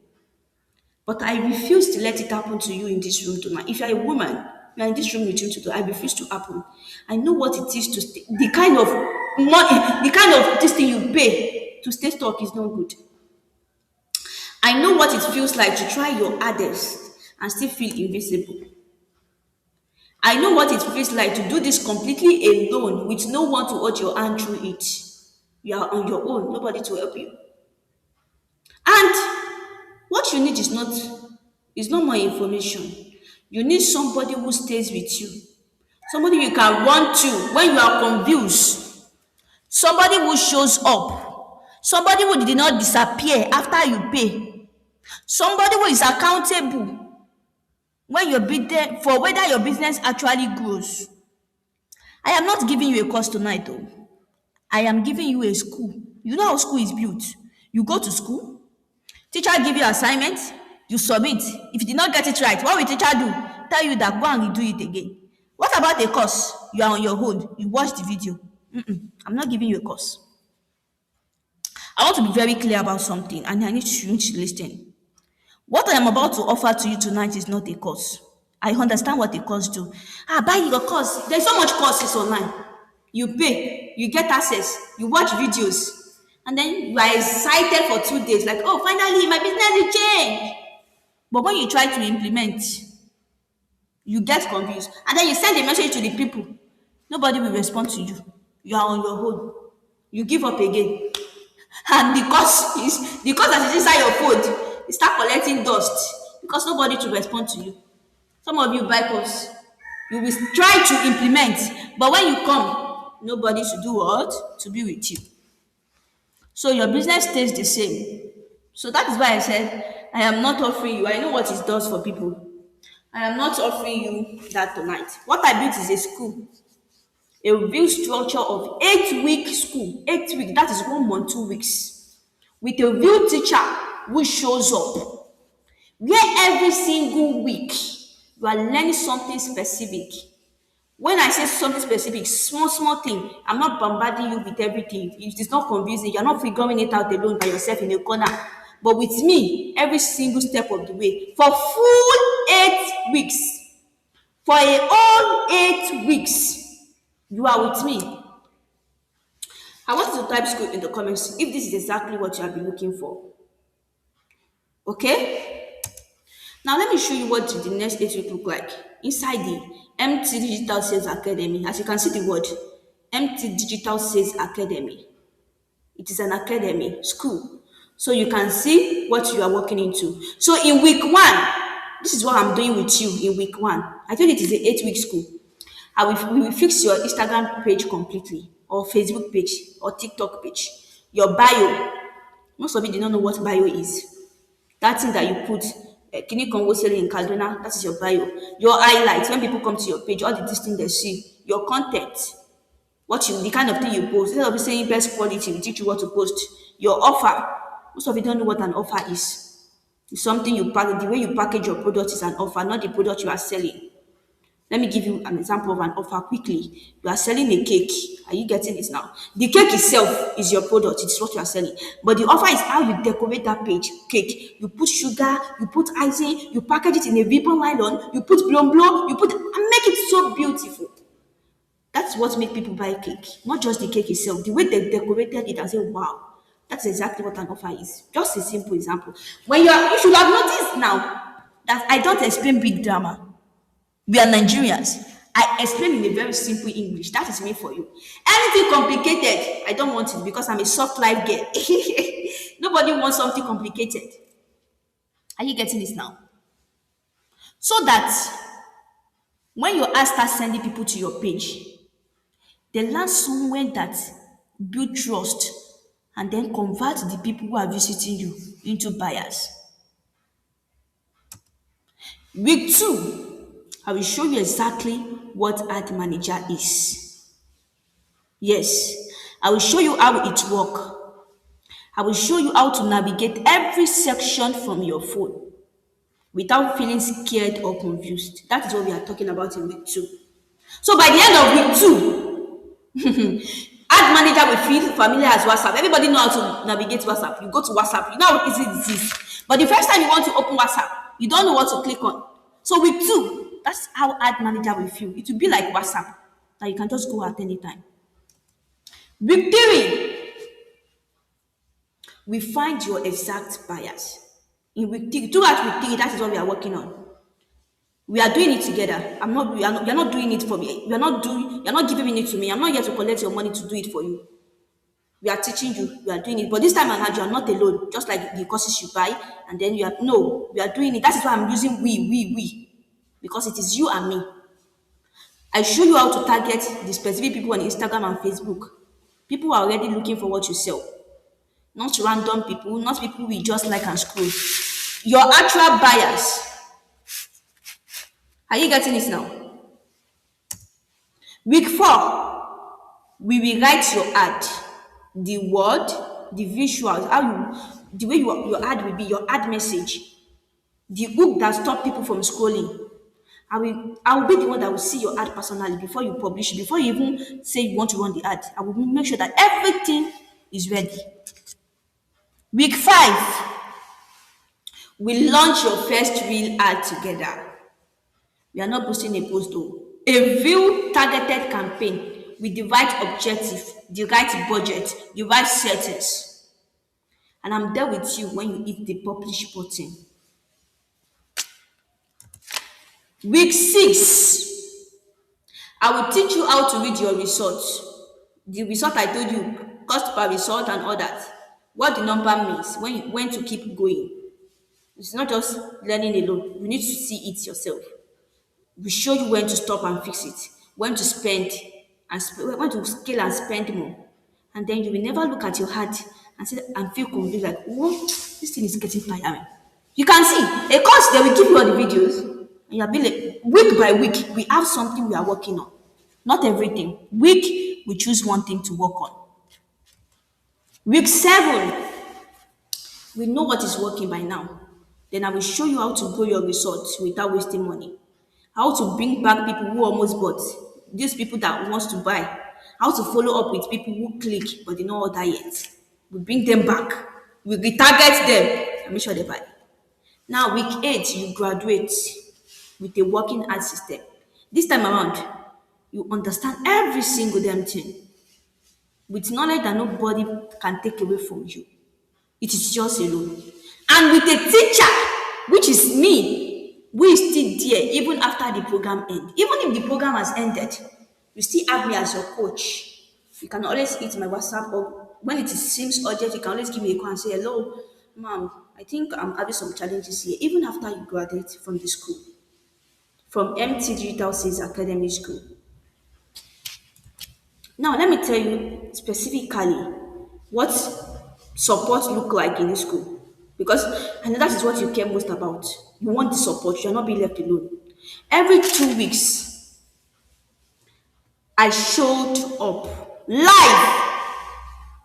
But I refuse to let it happen to you in this room tonight. If you're a woman, you're in this room with me today, I refuse to happen. I know what it is to stay. The kind of money, the kind of this thing you pay to stay stuck is not good. I know what it feels like to try your hardest and still feel invisible. I know what it feels like to do this completely alone with no one to hold your hand through it. You are on your own, nobody to help you. And what you need is not more information. You need somebody who stays with you. Somebody you can run to when you are confused. Somebody who shows up. Somebody who did not disappear after you pay. Somebody who is accountable when you're there for whether your business actually grows. I am not giving you a course tonight though. I am giving you a school. You know how school is built. You go to school, teacher give you assignment, you submit. If you did not get it right, what will teacher do? Tell you that go and redo it again. What about a course? You are on your own. You watch the video. I'm not giving you a course. I want to be very clear about something and I need you to listen. What I am about to offer to you tonight is not a course. I understand what a course do. Buy your course. There's so much courses online. You pay, you get access, you watch videos, and then you are excited for 2 days, like, oh, finally, my business will change. But when you try to implement, you get confused. And then you send a message to the people. Nobody will respond to you. You are on your own. You give up again. And the course that is inside your phone, you start collecting dust because nobody to respond to you. Some of you bypass. You will try to implement, but when you come, nobody to do what? To be with you. So your business stays the same. So that is why I said, I am not offering you. I know what it does for people. I am not offering you that tonight. What I built is a school. A real structure of 8-week school. 8 weeks, that is 1 month, 2 weeks. With a real teacher who shows up. Where every single week you are learning something specific. When I say something specific, small thing, I'm not bombarding you with everything. It is not confusing. You're not figuring it out alone by yourself in a corner. But with me, every single step of the way, for full 8 weeks, for a whole 8 weeks, you are with me. I want you to type school in the comments if this is exactly what you have been looking for. Okay? Now let me show you what the next 8 weeks look like inside the MT Digital Sales Academy. As you can see the word MT Digital Sales Academy. It is an academy, school. So you can see what you are walking into. So in week 1, this is what I'm doing with you in week 1. I told you it is an 8-week school. We will fix your Instagram page completely, or Facebook page, or TikTok page. Your bio. Most of you do not know what bio is. That thing that you put, Kini Congo selling in Kaduna, that is your bio. Your highlights, when people come to your page, all the things they see. Your content, the kind of thing you post. Instead of saying best quality, we teach you what to post. Your offer. Most of you don't know what an offer is. It's something you package. The way you package your product is an offer, not the product you are selling. Let me give you an example of an offer quickly. You are selling a cake. Are you getting this now? The cake itself is your product, it's what you are selling. But the offer is how you decorate that page cake. You put sugar, you put icing, you package it in a ribbon nylon, you put blom blom, you put and make it so beautiful. That's what makes people buy cake, not just the cake itself. The way they decorated it and say, wow, that's exactly what an offer is. Just a simple example. You should have noticed now that I don't explain big drama. We are Nigerians. I explain in a very simple English. That is me for you. Anything complicated, I don't want it because I'm a soft life girl. Nobody wants something complicated. Are you getting this now? So that when your ads start sending people to your page, they learn somewhere that build trust and then convert the people who are visiting you into buyers. Week two, I will show you exactly what ad manager is. Yes, I will show you how it works. I will show you how to navigate every section from your phone without feeling scared or confused. That is what we are talking about in week two. So by the end of week two, ad manager will feel familiar as WhatsApp. Everybody know how to navigate WhatsApp. You go to WhatsApp, you know how easy this is. But the first time you want to open WhatsApp, you don't know what to click on. So week two, that's how ad manager will feel. It will be like WhatsApp that you can just go at any time. Week three, we find your exact buyers. In week three, throughout week three, that is what we are working on. We are doing it together. You're not doing it for me. You're not giving it to me. I'm not here to collect your money to do it for you. We are teaching you, we are doing it. But this time around, you are not alone, just like the courses you buy, and then you are no, we are doing it. That is why I'm using we. Because it is you and me. I show you how to target the specific people on Instagram and Facebook. People who are already looking for what you sell. Not random people, not people we just like and scroll. Your actual buyers. Are you getting it now? Week four, we will write your ad, the word, the visuals, the way your ad will be, your ad message, the hook that stop people from scrolling. I will be the one that will see your ad personally before you publish it, before you even say you want to run the ad. I will make sure that everything is ready. Week five, we launch your first real ad together. We are not boosting a post though. A real targeted campaign with the right objective, the right budget, the right settings. And I'm there with you when you hit the publish button. Week six, I will teach you how to read your results. The result I told you, cost per result and all that. What the number means, when to keep going. It's not just learning alone. You need to see it yourself. We show you when to stop and fix it, when to spend when to scale and spend more. And then you will never look at your heart and say and feel confused like, what? This thing is getting tiring. You can see a course they will give you all the videos, and you'll be like, week by week, we have something we are working on. Not everything. Week, we choose one thing to work on. Week seven, we know what is working by now. Then I will show you how to grow your results without wasting money. How to bring back people who almost bought. These people that wants to buy. How to follow up with people who click but they not order yet. We bring them back. We retarget them and make sure they buy. Now week 8, you graduate with a working ad system. This time around, you understand every single damn thing with knowledge that nobody can take away from you. It is yours alone. And with a teacher, which is me, who is still there even after the program ends. Even if the program has ended, you still have me as your coach. You can always hit my WhatsApp, or when it seems urgent, you can always give me a call and say, hello, ma'am, I think I'm having some challenges here, even after you graduate from the school, from MT Digital Sales Academy School. Now, let me tell you specifically what support look like in this school. Because I know that is what you care most about. You want the support, you're not being left alone. Every 2 weeks, I showed up live,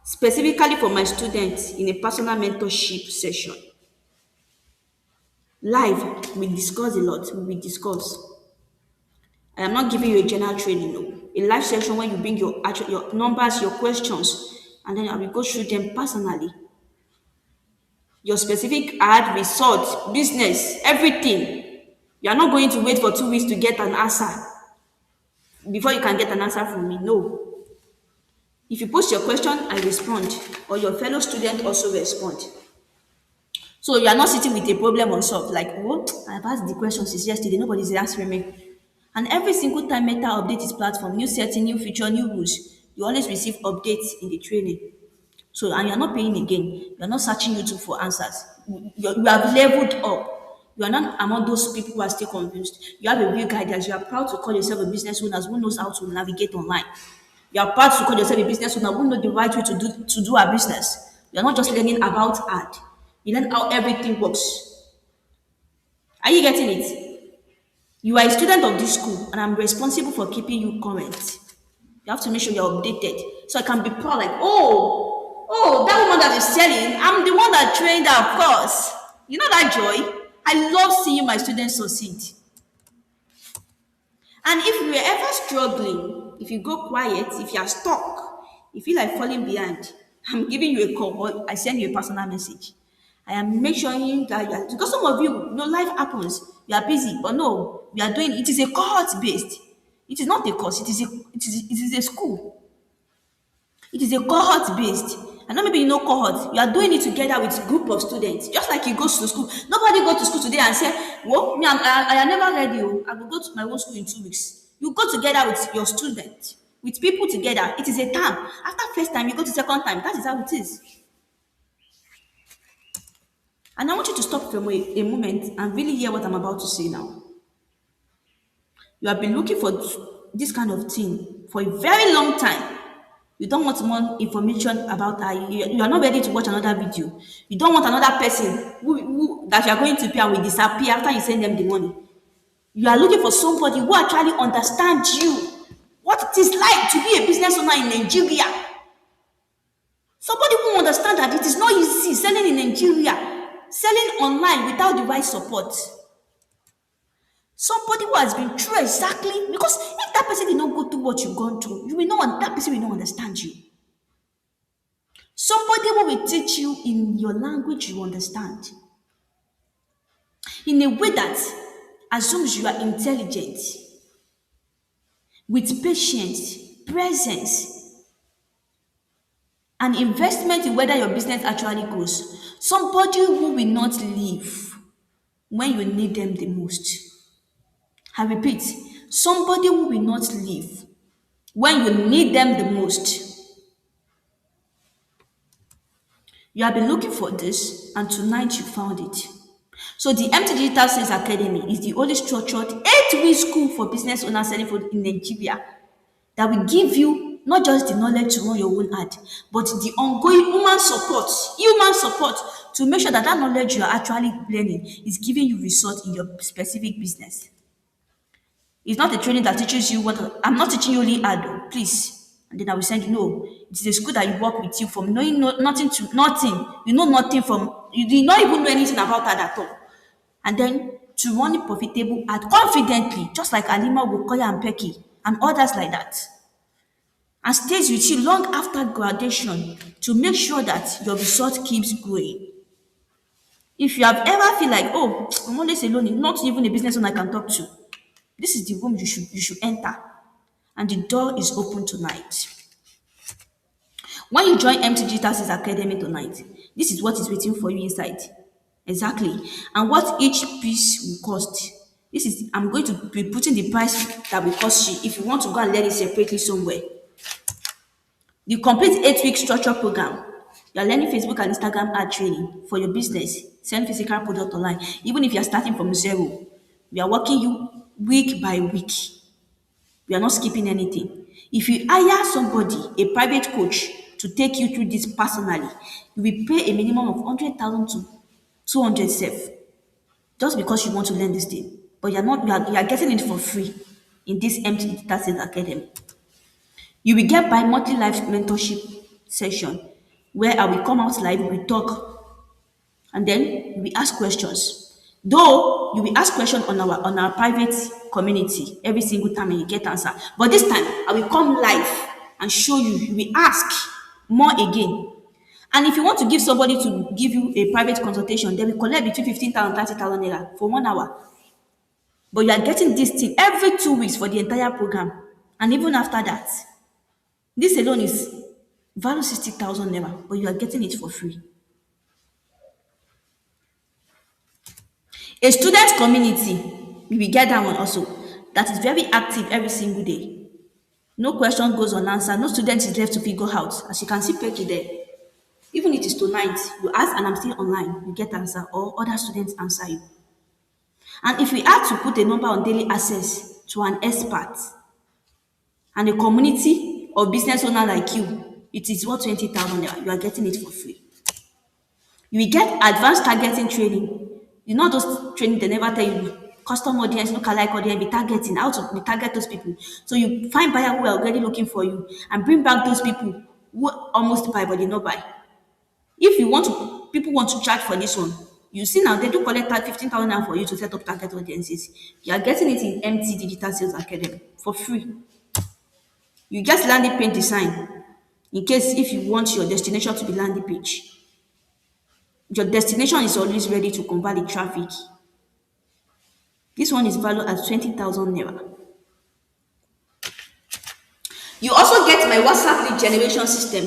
specifically for my students in a personal mentorship session. Live, we discuss a lot, we discuss. I am not giving you a general training, no. A live session where you bring your numbers, your questions, and then I will go through them personally. Your specific ad, result, business, everything. You are not going to wait for 2 weeks to get an answer before you can get an answer from me. No. If you post your question, I respond, or your fellow student also respond. So you are not sitting with a problem unsolved, like, oh, I've asked the question since yesterday, nobody's answering me. And every single time Meta updates its platform, new setting, new feature, new rules, you always receive updates in the training. So, and you're not paying again. You're not searching YouTube for answers. You have leveled up. You are not among those people who are still confused. You have a real guidance. You are proud to call yourself a business owner who knows how to navigate online. You are proud to call yourself a business owner who knows the right way to do a business. You're not just learning about ad. You learn how everything works. Are you getting it? You are a student of this school, and I'm responsible for keeping you current. You have to make sure you're updated. So I can be proud, like, oh, that woman that is selling, I'm the one that trained her, of course. You know that joy? I love seeing my students succeed. And if you are ever struggling, if you go quiet, if you are stuck, you feel like falling behind, I'm giving you a call or I send you a personal message. I am making sure that you are, because some of you, life happens, you are busy, but no, we are doing it is a cohort based. It is not a course, it is a school. It is a cohort based. And not maybe you know cohort. You are doing it together with group of students. Just like you go to school. Nobody go to school today and say, well, I am never ready. Oh. I will go to my own school in 2 weeks. You go together with your student, with people together. It is a term. After first time, you go to second time. That is how it is. And I want you to stop for a moment and really hear what I'm about to say now. You have been looking for this kind of thing for a very long time. You don't want more information about her. You are not ready to watch another video. You don't want another person who that you are going to pay and will disappear after you send them the money. You are looking for somebody who actually understands you, what it is like to be a business owner in Nigeria. Somebody who understands that it is not easy selling in Nigeria, selling online without the right support. Somebody who has been through exactly, because if that person did not go through what you've gone through, that person will not understand you. Somebody who will teach you in your language you understand, in a way that assumes you are intelligent, with patience, presence, and investment in whether your business actually grows. Somebody who will not leave when you need them the most. I repeat, somebody who will not leave when you need them the most. You have been looking for this, and tonight you found it. So the MT Digital Sales Academy is the only structured 8-week school for business owners selling food in Nigeria that will give you not just the knowledge to run your own ad, but the ongoing human support to make sure that that knowledge you are actually learning is giving you results in your specific business. It's not a training that teaches you what I'm not teaching you only ad, oh, please. And then I will send you, no, it is a school that you work with you from knowing nothing to nothing. You know nothing from, you did not even know anything about ad at all. And then to run a profitable ad confidently, just like Alima Wukoya and Pecky and others like that. And stays with you long after graduation to make sure that your result keeps growing. If you have ever feel like, oh, I'm always alone, not even a business owner I can talk to, this is the room you should enter, and the door is open tonight. When you join MT Digital Sales Academy tonight, this is what is waiting for you inside. Exactly. And what each piece will cost. This is I'm going to be putting the price that will cost you if you want to go and learn it separately somewhere. The complete 8-week structure program. You are learning Facebook and Instagram ad training for your business. Send physical product online. Even if you are starting from zero, we are working you week by week. We are not skipping anything. If you hire somebody, a private coach, to take you through this personally, you will pay a minimum of 100,000 to 200 sef, just because you want to learn this thing. But you're not you are getting it for free in this MT Digital Sales Academy. You will get bi-monthly live mentorship session where I will come out live, we talk, and then we ask questions. Though Or you will ask question on our private community every single time and you get answer. But this time I will come live and show you. You will ask more again. And if you want to give somebody to give you a private consultation, they will collect between 15,000 and 30,000 naira for 1 hour. But you are getting this thing every 2 weeks for the entire program. And even after that, this alone is value 60,000 naira, but you are getting it for free. A student community, we will get that one also, that is very active every single day. No question goes unanswered. No student is left to figure out. As you can see, Peggy there. Even if it is tonight, you ask and I'm still online, you get answer, or other students answer you. And if we had to put a number on daily access to an expert and a community or business owner like you, it is worth 20,000 naira. You are getting it for free. You will get advanced targeting training. You know those training they never tell you custom audience, lookalike audience, be targeting, how to be target those people. So you find buyer who are already looking for you and bring back those people who almost buy but they not buy. If you want to, people want to charge for this one. You see now they do collect that 15,000 naira for you to set up target audiences. You are getting it in MT Digital Sales Academy for free. You just landing page design in case if you want your destination to be landing page. Your destination is always ready to convert the traffic. This one is valued at 20,000 naira. You also get my WhatsApp lead generation system.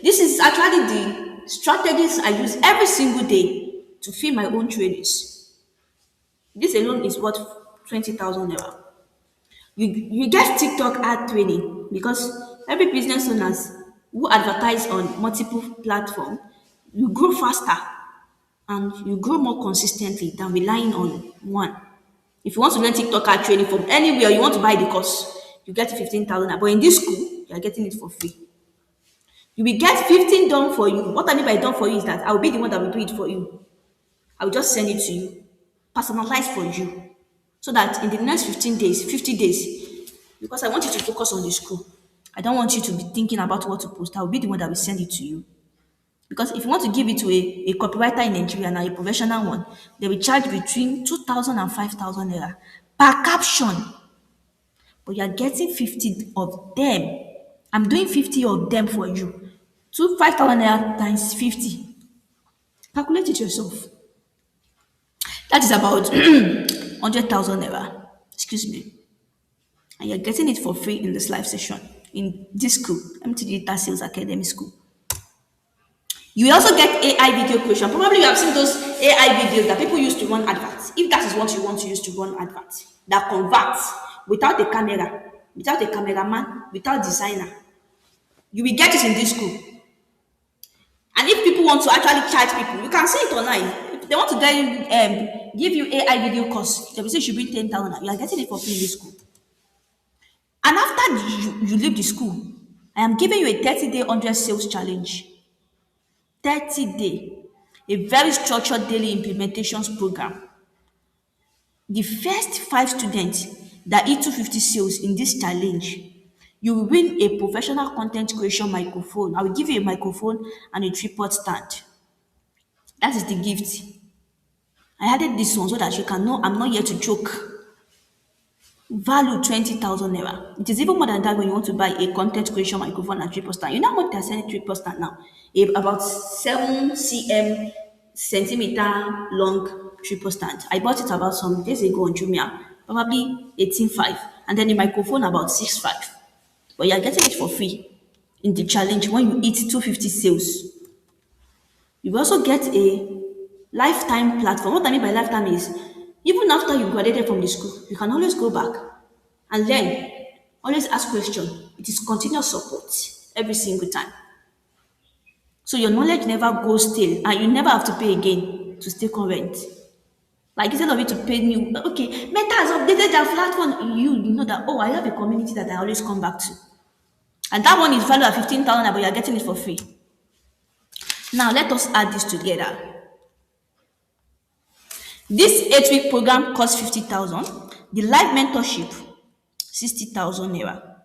This is actually the strategies I use every single day to feed my own trainings. This alone is worth 20,000 naira. You get TikTok ad training because every business owners who advertise on multiple platforms, you grow faster and you grow more consistently than relying on one. If you want to learn TikTok ad training from anywhere, you want to buy the course, you get 15,000. But in this school, you are getting it for free. You will get 15 done for you. What I mean by done for you is that I will be the one that will do it for you. I will just send it to you, personalized for you. So that in the next 15 days, 50 days, because I want you to focus on the school. I don't want you to be thinking about what to post. I will be the one that will send it to you. Because if you want to give it to a copywriter in Nigeria now, a professional one, they will charge between 2,000 and 5,000 naira per caption. But you are getting 50 of them. I'm doing 50 of them for you. 5,000 naira times 50. Calculate it yourself. That is about 100,000 naira. Excuse me. And you're getting it for free in this live session in this school, MT Digital Sales Academy School. You will also get AI video creation. Probably you have seen those AI videos that people use to run adverts. If that is what you want to use to run adverts, that converts without a camera, without a cameraman, without designer, you will get it in this school. And if people want to actually charge people, you can see it online. If they want to give you AI video course, they will say you should bring 10,000. You are getting it for free in this school. And after you leave the school, I am giving you a 30-day 100 sales challenge. 30-day, a very structured daily implementations program. The first 5 students that hit 250 sales in this challenge, you will win a professional content creation microphone. I will give you a microphone and a tripod stand. That is the gift. I added this one so that you can know I'm not here to joke. Value 20,000 naira. It is even more than that when you want to buy a content creation microphone and tripod stand. You know what they're selling tripod stand now? About 7 centimeter long tripod stand. I bought it about some days ago on Jumia, probably 18.5, and then the microphone about 6.5. But you're getting it for free in the challenge when you hit 250 sales. You will also get a lifetime platform. What I mean by lifetime is even after you graduated from the school, you can always go back and learn. Always ask questions. It is continuous support every single time. So your knowledge never goes stale and you never have to pay again to stay current. Like instead of you to pay new, okay, Meta has updated their platform. You know that, oh, I have a community that I always come back to. And that one is valued at 15,000, but you're getting it for free. Now let us add this together. This 8-week program costs 50,000. The live mentorship, 60,000 naira.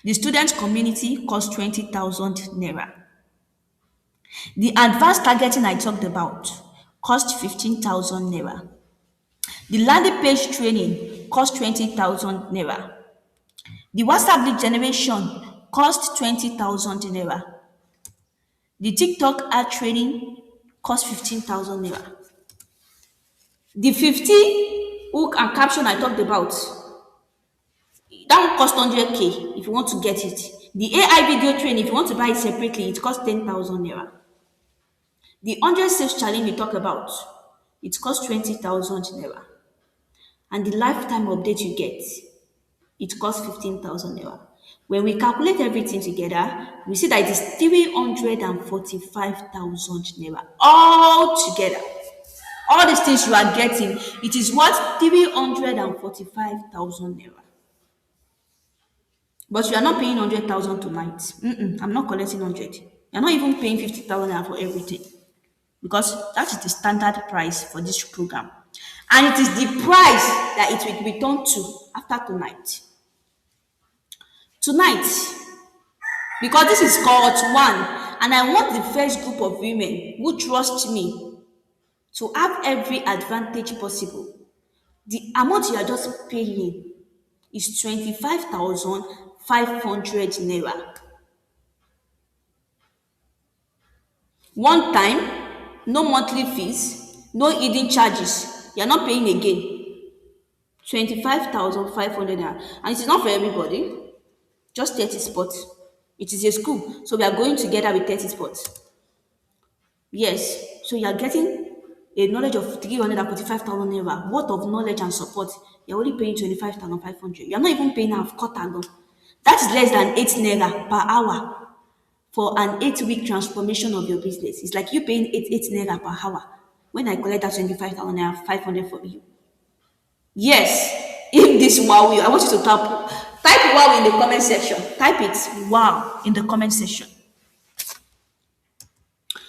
The student community costs 20,000 naira. The advanced targeting I talked about cost 15,000 naira. The landing page training cost 20,000 naira. The WhatsApp lead generation cost 20,000 naira. The TikTok ad training cost 15,000 naira. The 50 hook and caption I talked about, that one cost 100K if you want to get it. The AI video training, if you want to buy it separately, it costs 10,000 naira. The 100 sales challenge we talk about, it costs 20,000 naira. And the lifetime update you get, it costs 15,000 naira. When we calculate everything together, we see that it is 345,000 naira all together. All these things you are getting, it is worth 345,000 naira. But you are not paying 100,000 tonight. I'm not collecting 100. You're not even paying 50,000 naira for everything because that is the standard price for this program. And it is the price that it will return to after tonight. Tonight, because this is cohort 1, and I want the first group of women who trust me to have every advantage possible. The amount you are just paying is 25,500 naira. One time, no monthly fees, no hidden charges. You're not paying again. 25,500 naira. And it is not for everybody, just 30 spots. It is a school, so we are going together with 30 spots. Yes, so you are getting a knowledge of 345,000 naira worth of knowledge and support. You're only paying 25,500. You're not even paying half quarter alone. That is less than 8 naira per hour for an 8-week transformation of your business. It's like you paying 8 naira per hour when I collect that 25,000 naira 500 from you. Yes, if this wow you, I want you to type wow in the comment section. Type it wow in the comment section.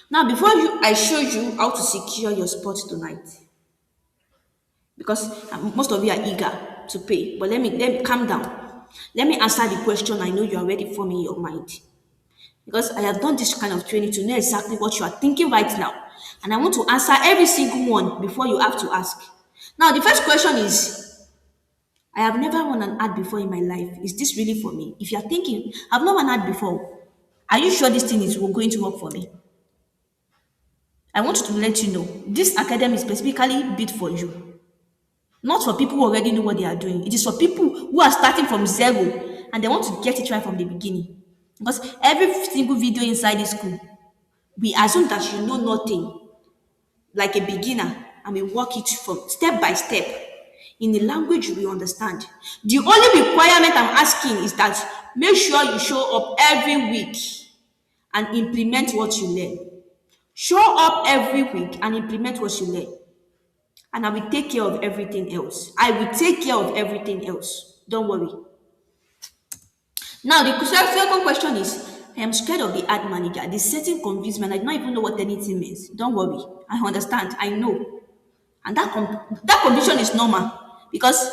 Now, before I show you how to secure your spot tonight, because most of you are eager to pay, but let me calm down. Let me answer the question I know you are ready for me in your mind. Because I have done this kind of training to know exactly what you are thinking right now. And I want to answer every single one before you have to ask. Now, the first question is, I have never run an ad before in my life. Is this really for me? If you are thinking, I've not run an ad before, are you sure this thing is going to work for me? I want you to let you know, this academy is specifically built for you. Not for people who already know what they are doing. It is for people who are starting from zero and they want to get it right from the beginning. Because every single video inside this school, we assume that you know nothing, like a beginner, and we walk it from step by step in a language we understand. The only requirement I'm asking is that make sure you show up every week and implement what you learn. Show up every week and implement what you learn. And I will take care of everything else. I will take care of everything else. Don't worry. Now, the second question is, I am scared of the ad manager. The setting confused me and I do not even know what anything means. Don't worry. I understand. I know. And that confusion is normal because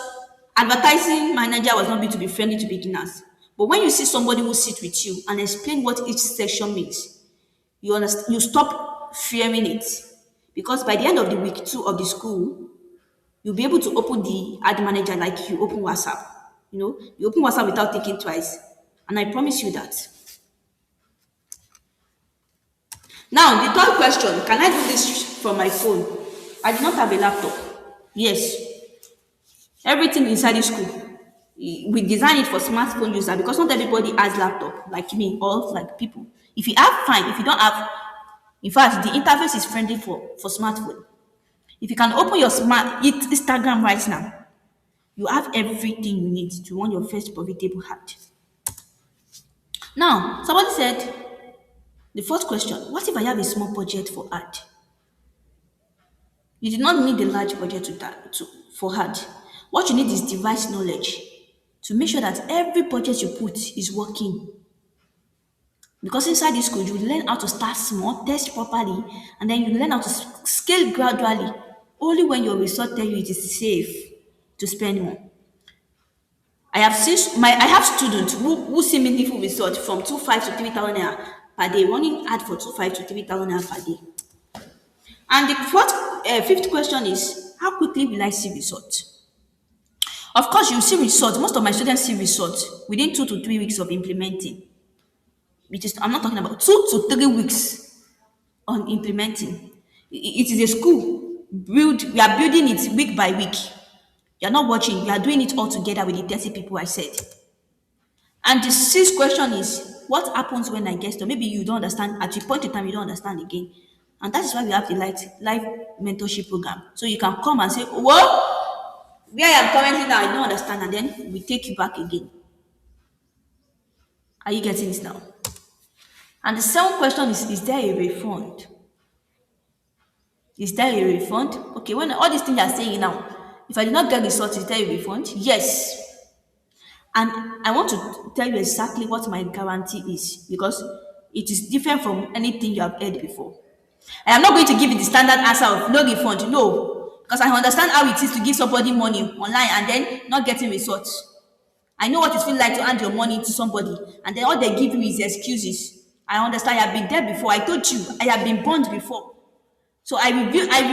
advertising manager was not meant to be friendly to beginners. But when you see somebody who sits with you and explain what each section means, you stop fearing it. Because by the end of the week 2 of the school, you'll be able to open the ad manager like you open WhatsApp. You open WhatsApp without thinking twice. And I promise you that. Now, the third question, can I do this from my phone? I do not have a laptop. Yes. Everything inside the school, we design it for smartphone user because not everybody has laptop like me or like people. If you have, fine. If you don't have, in fact, the interface is friendly for smartphone. If you can open your Instagram right now, you have everything you need to run your first profitable ad. Now, somebody said, the fourth question, what if I have a small budget for ad? You do not need a large budget for ad. What you need is device knowledge to make sure that every budget you put is working. Because inside this school, you learn how to start small, test properly, and then you learn how to scale gradually. Only when your result tell you it is safe to spend more. I have students who see meaningful results from 2,500 to 3,000 naira per day, running ad for 2,500 to 3,000 naira per day. And the fifth question is, how quickly will I see results? Of course, you see results. Most of my students see results within 2 to 3 weeks of implementing. Which is, I'm not talking about 2 to 3 weeks on implementing. It is a school. We are building it week by week. You're not watching, we are doing it all together with the 30 people I said. And the sixth question is, what happens when I get to? Maybe you don't understand, at a point in time, you don't understand again. And that is why we have the live mentorship program. So you can come and say, well, where I am currently now, I don't understand. And then we take you back again. Are you getting this now? And the seventh question is there a refund? Is there a refund? Okay, when all these things you are saying now, if I did not get results, is there a refund? Yes. And I want to tell you exactly what my guarantee is because it is different from anything you have heard before. I am not going to give you the standard answer of no refund, no, because I understand how it is to give somebody money online and then not getting results. I know what it feels like to hand your money to somebody and then all they give you is excuses. I understand. I have been there before. I told you I have been burned before. So I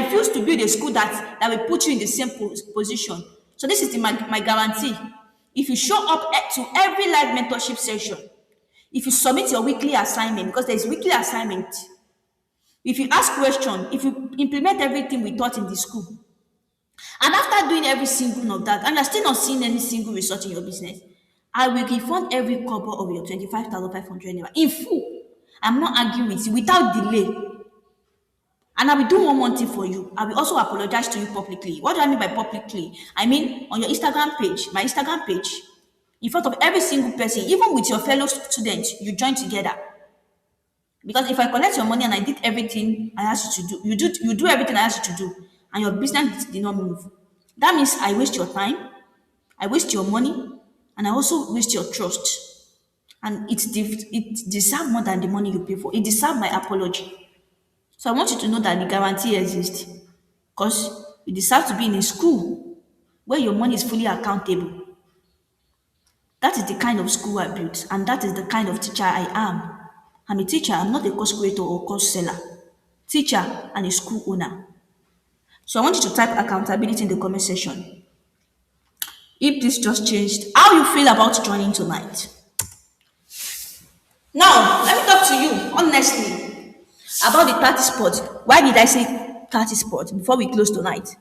refuse to build a school that will put you in the same position. So this is my guarantee. If you show up to every live mentorship session, if you submit your weekly assignment, because there is weekly assignment, if you ask question, if you implement everything we taught in the school, and after doing every single one of that, and you're still not seeing any single result in your business, I will refund every cover of your 25,500 naira in full. I'm not arguing with you without delay. And I will do one more thing for you. I will also apologize to you publicly. What do I mean by publicly? I mean on your Instagram page, my Instagram page, in front of every single person, even with your fellow students, you join together. Because if I collect your money and I did everything I asked you to do, you do everything I asked you to do, and your business did not move. That means I waste your time, I waste your money, and I also waste your trust. And it deserves more than the money you pay for. It deserves my apology. So I want you to know that the guarantee exists because you deserve to be in a school where your money is fully accountable. That is the kind of school I built, and that is the kind of teacher I am. I'm a teacher, I'm not a course creator or course seller. Teacher and a school owner. So I want you to type accountability in the comment section. If this just changed, how you feel about joining tonight? Now, let me talk to you honestly about the 30 spot. Why did I say 30 spot before we close tonight?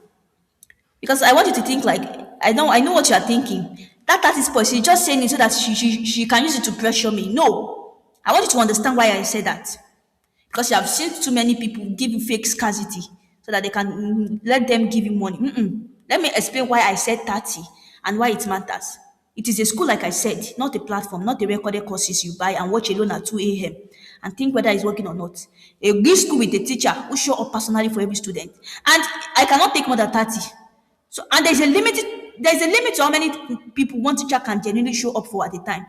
Because I want you to think like I know what you are thinking. That 30 spot, she's just saying it so that she can use it to pressure me. No. I want you to understand why I say that. Because you have seen too many people give you fake scarcity so that they can let them give you money. Let me explain why I said 30 and why it matters. It is a school, like I said, not a platform, not the recorded courses you buy and watch alone at 2 a.m. and think whether it's working or not. A good school with a teacher who show up personally for every student. And I cannot take more than 30. So, and there's a limit to how many people one teacher can genuinely show up for at a time.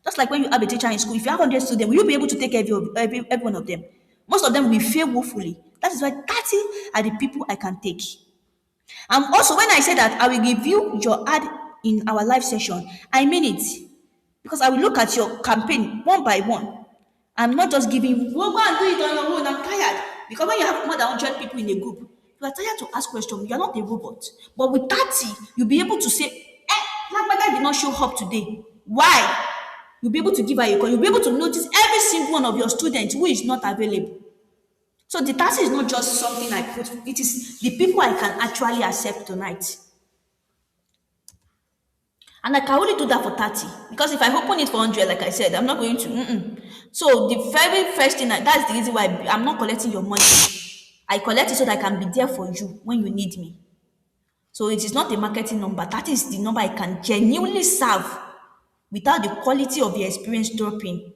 Just like when you have a teacher in school, if you have 100 students, will you be able to take every one of them? Most of them will fail woefully. That is why 30 are the people I can take. And also, when I say that I will review your ad in our live session, I mean it. Because I will look at your campaign one by one. I'm not just giving, well, go and do it on your own. I'm tired. Because when you have more than 100 people in a group, you are tired to ask questions. You are not a robot. But with 30, you'll be able to say, my guy did not show up today. Why? You'll be able to give her a call. You'll be able to notice every single one of your students who is not available. So the task is not just something I put, it is the people I can actually accept tonight. And I can only do that for 30. Because if I open it for 100, like I said, I'm not going to. So the very first thing, that's the reason why I'm not collecting your money. I collect it so that I can be there for you when you need me. So it is not a marketing number. That is the number I can genuinely serve without the quality of the experience dropping.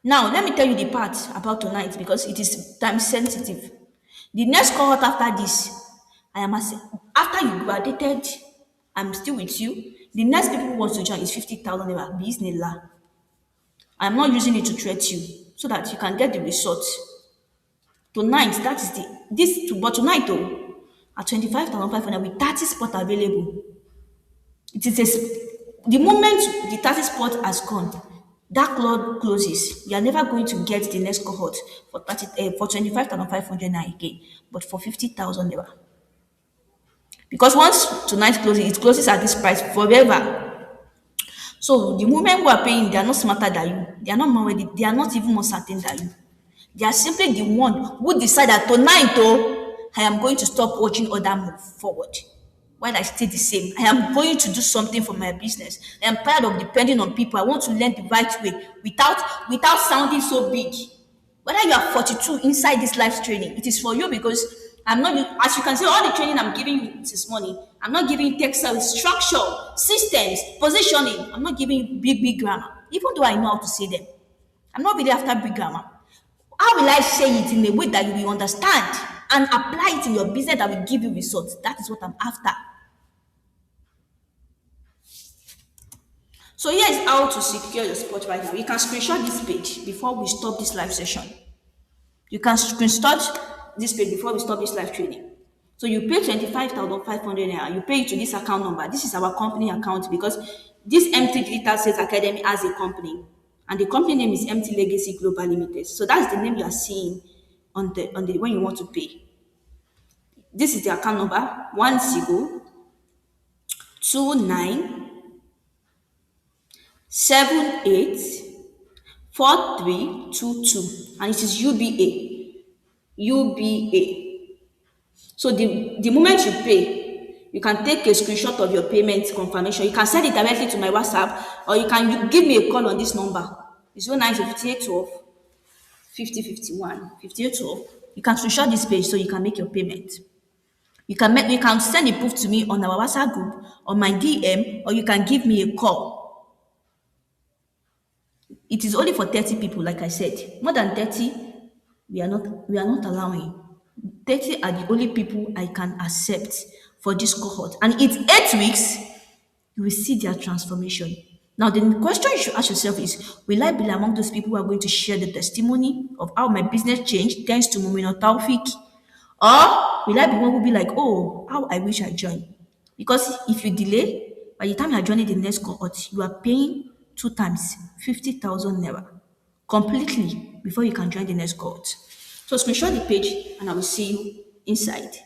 Now, let me tell you the part about tonight because it is time sensitive. The next cohort after this, after you graduated, I'm still with you. The next people who want to join is 50,000 naira. Bismillah. I'm not using it to threat you so that you can get the result. Tonight, that is but tonight though, at 25,500 with 30 spots available. It is the moment the 30 spot has gone, that cloud closes. You are never going to get the next cohort for 25,500 naira again, but for 50,000 naira. Because once tonight closes, it closes at this price forever. So the women who are paying, they are not smarter than you. They are not more ready. They are not even more certain than you. They are simply the one who decide that tonight, oh, I am going to stop watching other move forward. While I stay the same, I am going to do something for my business. I am tired of depending on people. I want to learn the right way without sounding so big. Whether you are 42 inside this life training, it is for you because I'm not, as you can see, all the training I'm giving you this morning, I'm not giving you tech service, structure, systems, positioning. I'm not giving you big grammar, even though I know how to say them. I'm not really after big grammar. How will I say it in a way that you will understand and apply it in your business that will give you results? That is what I'm after. So here is how to secure your spot right now. You can screenshot this page before we stop this live session. You can screenshot this page before we stop this live training. So you pay 25,500 naira. You pay it to this account number. This is our company account because this MT Digital Sales Academy has a company, and the company name is MT Legacy Global Limited. So that's the name you are seeing on the when you want to pay. This is the account number 10287322, and it is UBA. So the moment you pay, you can take a screenshot of your payment confirmation. You can send it directly to my WhatsApp, or you give me a call on this number. It's 0905812 5051 5812. You can screenshot this page so you can make your payment. You can send a proof to me on our WhatsApp group, on my DM, or you can give me a call. It is only for 30 people, like I said. More than 30, we are not allowing. 30 are the only people I can accept for this cohort. And it's 8 weeks, you will see their transformation. Now, the question you should ask yourself is, will I be among those people who are going to share the testimony of how my business changed thanks to Mumino Taufik? Or will I be one who will be like, oh, how I wish I joined? Because if you delay, by the time you are joining the next cohort, you are paying two times 50,000 naira completely before you can join the next cohort. So screenshot the page and I will see you inside.